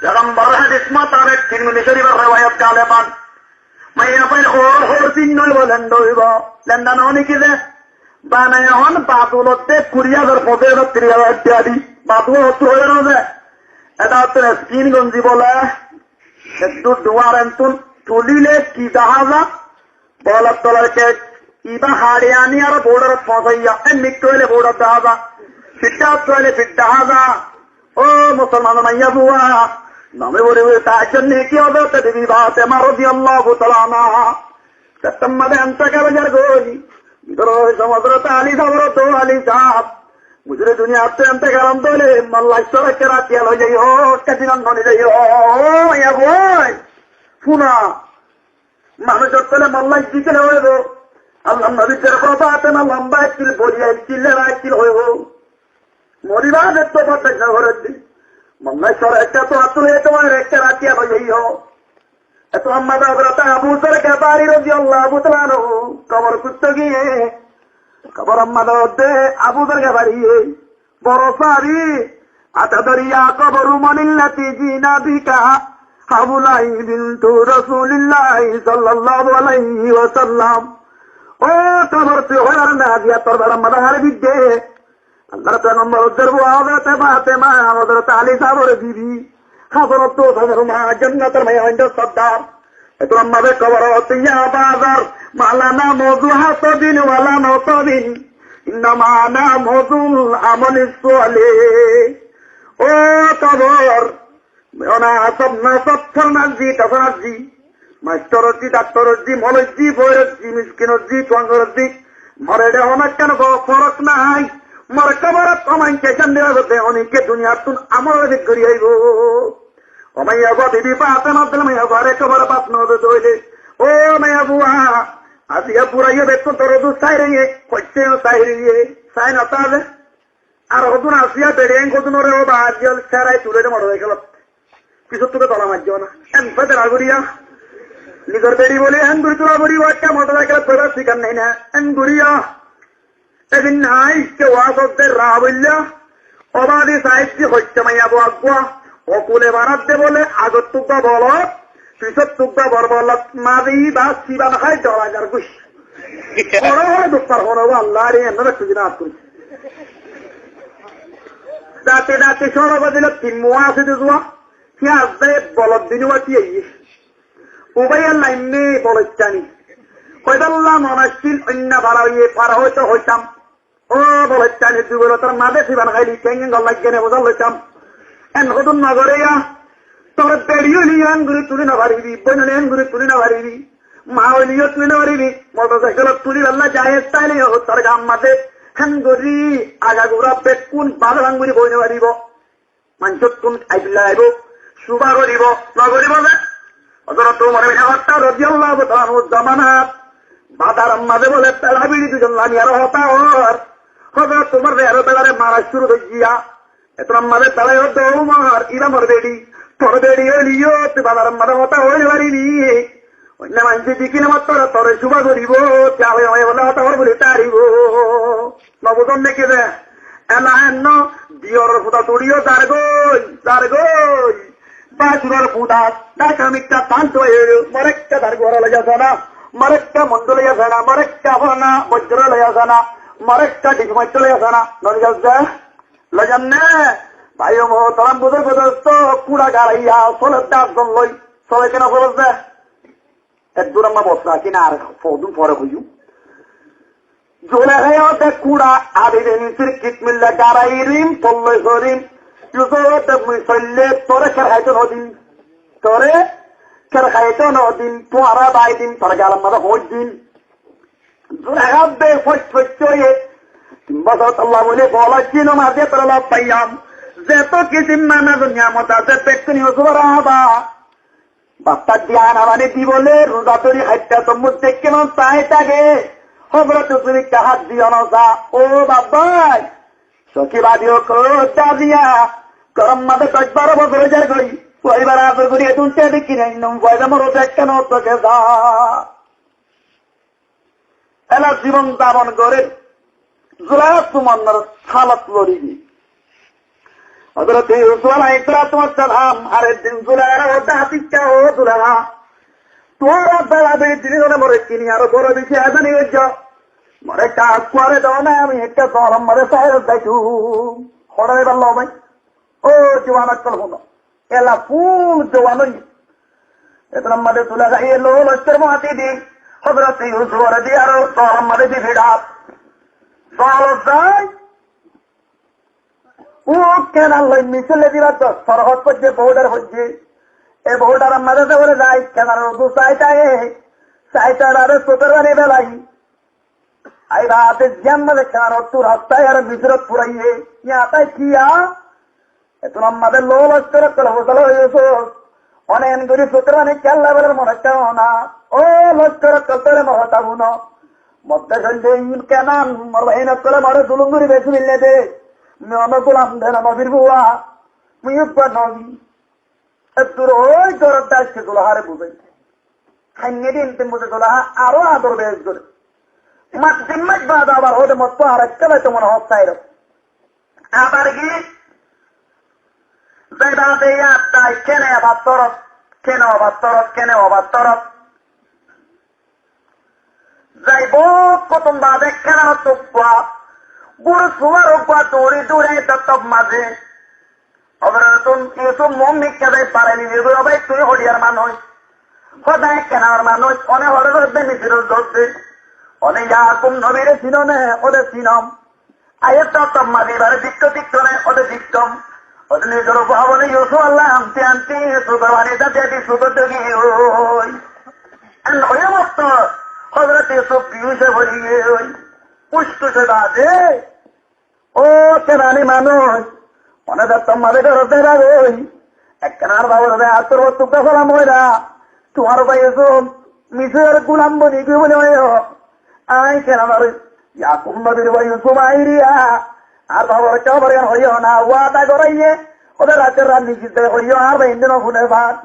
[SPEAKER 1] पैगंबर हदीस मातारे तिरमिज़ी शरीफ रिवायत कालेबान मैं अपन और दिन नल बोलंदोइबा लंदन होने के लिए बाने हन बादुलते कुरियादर पदे व त्रिया इत्यादि बादुल होते हो ना दे ऐसा तो स्किन गंजी बोला एक दुआरन तुन तुलीले की दहाजा बोला तोलर के इबा हारियानी और बॉर्डर पहुंचाया इन मिक्टोले बॉर्डर दहाजा फिट्टाले फिट्टाजा ओ मुसलमान मैया बुआ नमे बोले हुए ताजन्ने की औरत देवी बात है मारो दी अल्लाह को तलाना सत्तम्मदे अंत का बजर गोली इधर समुद्र ताली समुद्र दो अली साहब मुझे दुनिया से अंत करम दोले मल्ला ईश्वर के रात लो जाइयो कठिन होने जाइयो मैया बोय पुना मानो जत्तले मल्ला जी के होए दो अल्लाह नबी तेरे को बात ना लंबा किल बोलिया किल रा किल होए हो মরিবা দেখতে পারতেন না ঘরের দিন মঙ্গলেশ্বর একটা তো আতুলে তোমার একটা রাতিয়া হয়ে যাই হো এত আম্মা দাদা আবু সরকে বাড়ি রবি আল্লাহ আবু তালানো কবর কুত্ত গিয়ে কবর আম্মা দাদে আবু সরকে বাড়িয়ে বড় সারি আতা দরিয়া কবরু মনিল্লাতি জিনা বিকা হাবুলাই বিনতু রাসূলিল্লাহি সাল্লাল্লাহু আলাইহি ওয়াসাল্লাম ও কবর তে হলার না দিয়া তোর বড় মাদার বিদে अल्लाह का नंबर उधर वो आदत है बातें माँ उधर ताली साहब और दीदी खबर तो सदर माँ जन्नत में अंदर सद्दार तो अम्मा बे कवर होती है बाजार मालाना मौजू है तो दिन वाला नौ तो दिन नमाना मौजू अमल सोले ओ कबर मेरा सब न सब फरनाजी कफराजी मास्टर जी डॉक्टर जी मौलवी जी बोरज जी मिस्किन जी चौंगर जी मरे डे होना क्या न फरक ना है मर कबर कमांके चंदे होते होने के दुनिया तुम अमर दिख गई है वो मैया को दीदी बात न दिल मैया बारे कबर बात न दे दोले ओ मैया बुआ आज ये पूरा ये देखो तो रोज साई रही है कोच्चे साई रही है साई नता है और रोज ना आसिया बेड़ें को तुम रे वो बाहर जल सारा चूल्हे में मरो देखो किस तो के तला मत जाओ ना एम पे रागुरिया निगर बेड़ी बोले एम गुरी तुला गुरी वाट का मोटरसाइकिल थोड़ा सिकन नहीं ना एम गुरिया এদিন নাই কেউ আসদের রাবিল্লা অবাধি সাহিত্য হচ্ছে মাইয়া বাগুয়া অকুলে বারাতে বলে আগত তুকা বল পিছত তুকা বরবলত মাদি বা শিবা খাই জলাগার গুস বড় হয় দুঃখার হলো আল্লাহ রে এমন সুবিধা আসুন দাঁতে দাঁতে সরব দিলে তিন মোয়া আছে যোৱা সি আসবে বলত দিনুয়া কি উভয় লাইনে বলচ্ছানি কয়দাল্লা মনাশিল অন্য ভাড়া হয়ে পার হয়তো হইতাম ও বলচ্ছানি যুগলতার মাঝে শিবান খাইলি কেঙ্গে গল্লাই কেনে বোঝা লইতাম এন হতুন নগরেয়া তোর বেড়িও লিয়ান ঘুরে তুলি না পারিবি বইন ঘুরে তুলি না পারিবি মা হইলিও তুলি না পারিবি মোটরসাইকেল তুলি আল্লাহ যায় তাইলে তোর গাম মাঝে হেন গরি আগা গুড়া বেকুন বাধা ভাঙুরি বইন পারিব মানুষ তুম আইবিল্লা আইব সুবা করিব নগরিব যে অতর তোমার ব্যাপারটা রবি আল্লাহ জামানাত বাদার মাঝে বলে তেলা বিড়ি দুজন লামি আরো হতা ওর হজর তোমার আরো বেলারে মারা শুরু হয়ে গিয়া এত মাঝে তেলাই দৌমার ইরা মর বেড়ি তোর বেড়ি হইলিও তুই বাদার মাঝে হতা হয়ে পারিবি অন্য মানুষ দিকি না তোর তোরে শুভা করিব চাবে বলে হতা হর বলে তারিব নবজন নাকি দে এলা এন্ন দিয়র ফুটা তুড়িও তার গই বাসুরের ফুটাত ডাকামিকটা শান্ত হয়ে মরেকটা তার ঘর লেগে না মরেকটা মন্দ লেগে না মরেকটা না বজ্র লেগে না মরেকটা ডিগমাইট লেগে না নড়ে যাচ্ছে লজান নে ভাই মোহতারাম বুঝে বুঝতো কুড়া গাড়াইয়া চলে 10 জন লই চলে কেন খরচ দে এক দূরাম্মা বসরা কিনা আর ফৌদুন পরে হইউ জোলে হয়ে কুড়া আদি নিচের কিট মিললে গাড়াই রিম পল্লই সরিম চললে তোরে খের খাইতো নদিন, তোরে খের খাইতো নদিন, তোমারা বাই দিন, তোরা গেলাম মাঝে ভোট দিন, আল্লাহ বলে বলা চিনো মাঝে তোরা পাইয়াম যেত কি জিম্মানা দুনিয়ামত আছে পেক্ষণী হবা বাচ্চা জ্ঞান আমারে দি বলে রোজা তরি হাইটা তো মুদ্দে কেমন চাই থাকে হজরত তুমি হাত দিও না ও বাবাই সখীবাদীও কোথা দিয়া গরম মাঝে 10-12 বছর যার করি পরিবার আদর করিয়ে তুলতে দেখি নাই পয়সা মরো কেন তোকে যা এলা জীবন যাপন করে জুলাইয়া তোমার হালত লড়িবি হজরত ইউসুফ আলাইহিস সালাম আরেক দিন জুলাইয়া ওটা হাতিকা ও জুলাইয়া তোরা বেড়াবে দিনে মরে কিনি আরো বড় বেশি আজানি হইছ মরে কাজ করে দাও না আমি একটা গরম মরে সাহেব যাইছু হড়াই পারল ভাই ও জোয়ান আক্কল হলো এলা ফুল জোয়ান এত আমাদের তুলা যাই এলো লস্কর মহাতি দি হজরত ইউসুফ দি আরো গরম মরে দি ভিড়াপ চলো যাই ও কেন আল্লাহ মিছিলে দিবা তো সরহদ করছে বউডার হচ্ছে এ বউডার মাঝে বলে যাই কেন দু চাইটার আরো চোখের বানি বেলাই আই রাতে জ্ঞান মাঝে কেন তোর রাস্তায় আর বিচরত পুরাইয়ে ইয়াতাই কিয়া এখন আমাদের লো লস্কর হোসাল হয়েছ অনেক গরি চোখের বানি কেল্লা বেলার মনে কেন না ও লস্কর কতরে মহতাবু ন মধ্যে সন্ধ্যে ইন কেন মর ভাইন করে মরে দুলুঙ্গুরি বেশি মিললে দে অনুকূলাম দেন নবীর বুয়া মুইবা নবী তোর ওই দরদটা আজকে দোলাহারে বুঝাইছে খাইয়ে দিন তুমি বুঝে দোলাহা আরো আদর বেশ করে মাছ বাদ আবার হতে মত আর একটা তো মনে হচ্ছে এরকম আবার কি যাইবাদে তাই কেনে আবার তরফ কেন আবার তরফ কেনে আবার তরফ যাইব কতম বাদে কেন তোপা গুরু সুয়ার উপা দৌড়ি দৌড়ে তব মাঝে অবরতন ইউসুফ মম্মি কেদাই পারেনি এগুলো ভাই তুই হরিয়ার মানুষ সদায় কেনার মানুষ অনেক হরে মিছিল ধরছে অনেক ইয়াকুম নবীরে চিন নে ওদের চিনম আয়ের তব মাঝে এবারে দিক্ত দিক্ত নে ওদের দিক্তম ওদের নিজের উপহাবনে ইউসুফ আল্লাহ আনতে আনতে সুতর বানি যাতে সুতর দেখি ওই নয় মত হজরত ইউসুফ পিউষে ভরিয়ে ওই পুষ্টুষে বাদে ও কেনানি মানুষ মনে যাতাম মাঝে করতে ওই এক কেনার বাবুর আত্মর তুকা ফলাম ওইরা তোমার ভাই এসব মিশর গুলাম বনি কি বলে আই কেনার ইয়াকুব নবীর ভাই ইউসুফ আইরিয়া আর বাবার চবর হইও না ওয়াদা করাইয়ে ওদের রাতের রাত নিশ্চিত হইও আর ভাই ইন্দিন ফোনে ভাত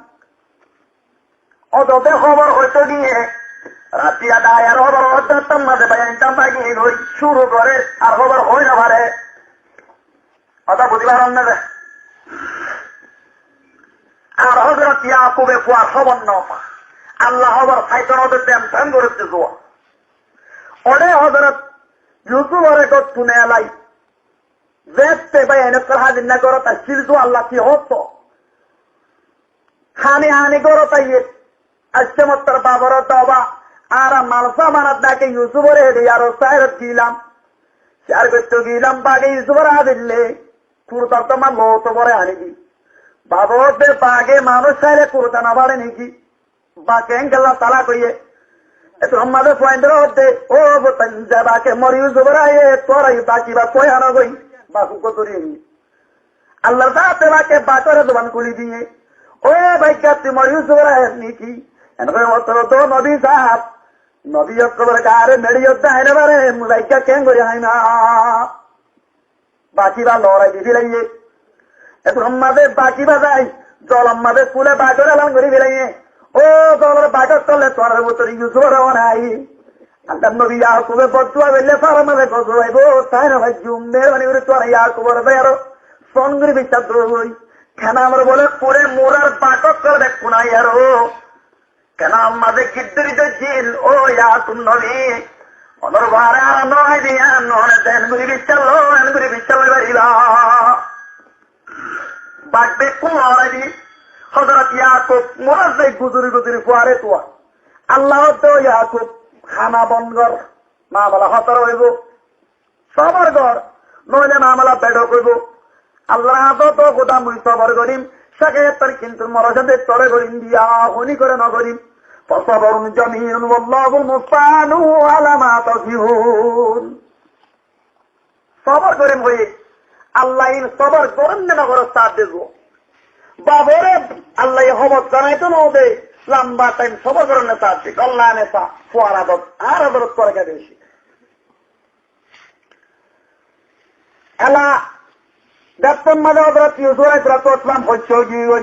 [SPEAKER 1] অততে খবর হইতে গিয়ে রাতিয়া দায় আর খবর হতাম মাঝে বাইনটাম বাগিয়ে হই শুরু করে আর খবর হই না পারে কথা বুঝিবার না আর হজরত ইয়াকুবে কুয়া খবর ন আল্লাহ খবর ফাইতন ওদের দেন ধ্যান করেছে জোয়া ওরে হজরত ইউসুফ ওরে শুনে এলাই দেখতে ভাই এনে হাজির না করো তাই সিরজু আল্লাহ কি হতো হানি হানি করো তাই আজকে মত্তর বাবার দবা আর মালসা মানাত ডাকে ইউসুফের হেডে আরো সাইরত গিলাম চার করতে গিলাম বাগে ইউসুফের আদিল্লে কুরতার তো আমার লো তো বড় আনিবি বাবতে বাগে মানুষ চাইলে কুরতা না বাড়ে নাকি বাকে গেল্লা তালা কইয়ে এত আমাদের পয়েন্টের হতে ও বাকে মরি ইউসুফের আয়ে তোরাই বাকি বা কই আনা গই বাকু কতরি আল্লাহ দাতে বাকে বাকরে দোকান খুলি দিয়ে ও ভাই তুই মরি ইউসুফের আয়ে নাকি এনকে মতর তো নবী সাহেব নবী অক্টোবর কারে মেড়িয়ত হাইনে পারে মুলাইকা কেন করি হয় না বাকি বা লড়াই দিবি লাগিয়ে এত আমাদের বাকি বা যাই জল আমাদের ফুলে বাগর এলাম করি ফেলাইয়ে ও জলের বাগর তলে তোর ভিতর ইউসুফের নাই আল্লাহ নবী ইয়াকুবে বদুয়া বেলে সারা মাঝে গজু আইব তাই না ভাই জুম মেহরবানি করে তোর ইয়াকুবের ভাই আরো সঙ্গরি বিচার ধরবই কেন আমরা বলে পরে মোরার বাগর করে দেখ কোনাই আরো কেন আমাদের গিদ্দরিত ছিল ও ইয়াকুব নবী অনর ভারে আর নয় দিয়া নয় দেন গুরি বিচাল বাড়িবা বাগবে কোন হরাইনি হজরত ইয়াকুব মোরার দেখ গুজুরি ফুয়ারে তোয়া আল্লাহ তো ইয়াকুব খানা বনগর মা বলা হতর হইব সবার ঘর নইলে মা বলা বেড় করব আল্লাহ হাতত গোদা মুই সবর করিম সাকে তার কিন্তু মরসাদের তরে করিম দিয়া হনি করে নগরিম ফসবরুন জামিউন ওয়াল্লাহুল মুস্তাআনু আলা মা তাসিফুন। সবর করিম হই আল্লাহ সবর করেন না করে সাথ দেব বাবরে আল্লাহ হবত জানাইতো না দে লম্বা টাইম সবর করেন না সাথ দিক আল্লাহ নেতা ফুয়ার আদত আর আদত করে কে বেশি এলা দেখতাম মাঝে হজরত ইউসুফ আলাইহিস সালাম হচ্ছ জীবন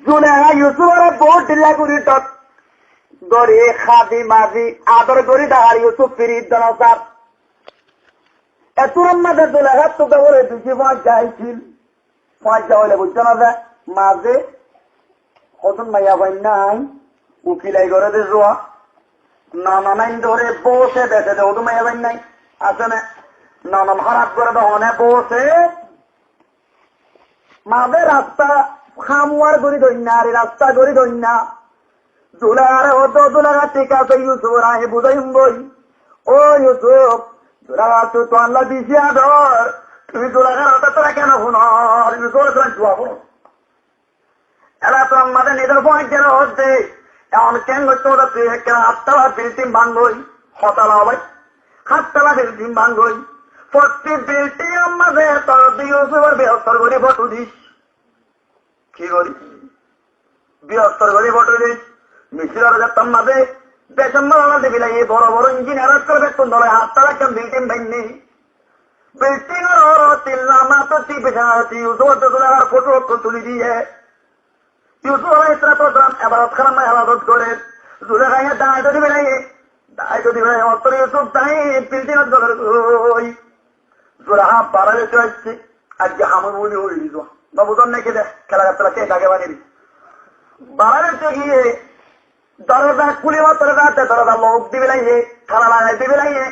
[SPEAKER 1] জুলেহা ইউসুফের বহুত ঢিলা করি তত দরে খাদি মাজি আদর করি ডাহার ইউসুফ ফিরিদ দনসার এতুর মাঝে জুলেহা তোকে বলে দুটি পাঁচ যাইছিল পাঁচ যাওয়ালে বুঝছো না যায় মাঝে কতন মাইয়া ভাই নাই উকিলাই করে দে জোয়া নানাইন ধরে বসে বেঁচে দে ওটু মাইয়া ভাই নাই আছে না নানান হারাপ করে দহনে বসে মাঝে রাস্তা খামুয়ার গড়ি দইনা রে রাস্তা গড়ি দইনা জুলার হতো জুলারা ঠিক আছে ইউসুফ রাহে বুঝাইম বই ও ইউসুফ জুলারা তো তো আল্লাহ দিছি আদর তুমি জুলার হতো তোরা কেন শুনর ইউসুফ চুয়া শুনো এরা তো আমাদের নিজের পয়েন্ট কেন হচ্ছে এমন কেন করতে ওরা তুই কেন হাততলা বিল্ডিং ভাঙবই হতলা হবে হাততলা বিল্ডিং ভাঙবই প্রতি বিল্ডিং আমাদের তোর ইউসুফের বৃহত্তর করে ফটো দিস কি করি বৃহত্তর করে ফটো দিস মিছিলের যেতাম মাঝে বেতন মালা দেবি লাগে বড় বড় ইঞ্জিনিয়ার করে বেতন ধরে হাততলা কেন বিল্ডিং ভাঙনি বিল্ডিং তিল্লামা তো টিপে ইউসুফের ফটো তুলি দিয়ে ইউসুফ আলাইহিস সালাম ইবাদত খানা ইবাদত করে জুলেখায়ে দাঁড়াইতে দিবে লাগে দাঁড়াইতে দিবে অত ইউসুফ তাই বিল্ডিং ধরে ওই জুলেখা বাড়ালে চলছে আজকে হামুর বলি হয়ে দিল বাবুজন নাকি দেখ খেলা গাছলা কে ডাকে বানিয়ে বাড়ালে গিয়ে দরজা কুলি মাত্র রাতে দরজা লোক দিবে লাগে খানা লাগাই দিবে লাগে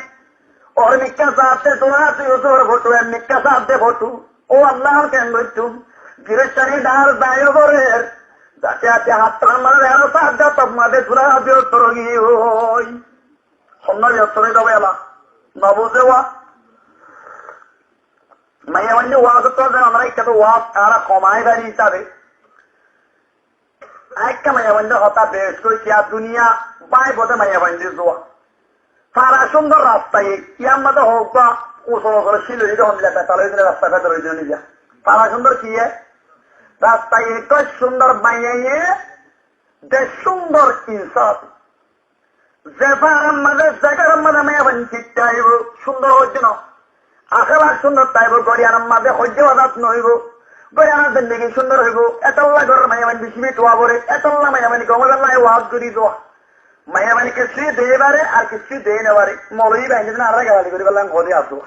[SPEAKER 1] ওর মিক্কা সাথে তোমার ইউসুফের ফটো মিক্কা সাথে ফটো ও আল্লাহ কেন বলছুম গিরেশানি ডার দায় করে যাতে আছে হাতটা মানে আরো সাহায্য তোমাদের চূড়া বৃহত্তর গিয়ে ওই সন্ধ্যা বৃহত্তরে যাবে এলা নবু দেওয়া মাইয়া বান্ডি ওয়াজ তো আমরা একটা তো ওয়াজ তারা কমায় দাঁড়িয়ে হিসাবে একটা মাইয়া বান্ডি হতা বেশ করে কি আর দুনিয়া বাই বোধে মাইয়া বান্ডি জোয়া সারা সুন্দর রাস্তায় ইয়ার মতো হোক বা উসল করে শিলুরি যখন দিলে তাহলে রাস্তা ভেতর নিয়ে যা সারা সুন্দর কি রাস্তায় এক সুন্দর মাইয়াইয়ে যে সুন্দর ইনসাফ যেবার আমাদের জায়গার মাঝে মাইয়া বান্ডি ঠিক চাইব সুন্দর হচ্ছে না আখের সুন্দর তাইব গড়িয়ার মাঝে সহ্য বাদাত নইব গড়িয়ার জিন্দগি সুন্দর হইব এতল্লা ঘরের মাইয়াবানি শিবি টোয়া পরে এতল্লা মাইয়াবানি গমলাই ওয়াজ করি দোয়া মাইয়াবানি কিছু দিয়ে পারে আর কিছু দিয়ে নেবারে মলই বাইন আর গালি করি বললাম ঘরে আসো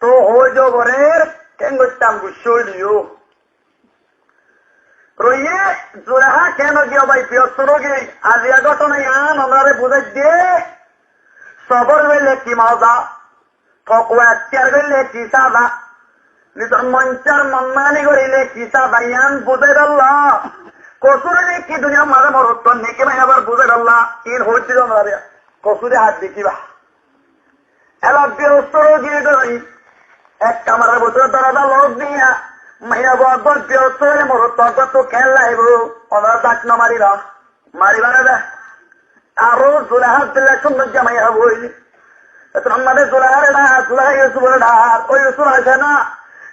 [SPEAKER 1] তো হইজ ঘরের কেন করতাম গুসলিও রইয়ে জোড়াহা কেন গিয়ে ভাই বৃহত্তর গে আজিয়া ঘটনা আন আমরা বুঝাই দিয়ে সবর হইলে কি মজা ফকওয়ার গেলে কি সাদা নিজের মঞ্চার মন্মানি করিলে কি সাদা ইয়ান বুঝে আল্লাহ কসুরে কি দুনিয়া মাঝে মরত নেকে ভাই আবার বুঝে আল্লাহ ইন হইছিল মারে কসুরে হাত দেখিবা এলা বৃহস্পর গিয়ে ধরি এক কামারের বছর দাদা লোক দিয়া মাইয়া বর বৃহস্পরে মরত তো খেল লাইব ওনার ডাক না মারিবা মারিবারে দে আরো জোরে হাত দিলে সুন্দর জামাইয়া বই আমাদের জোলাহার জোলাহা ইউসুফের ঢাল ওই ইউসুফ আছে না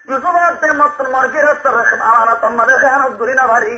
[SPEAKER 1] ইউসুফের মাত্র মার্কের আমার তোমাদের খেয়ানত ধরি না ভারী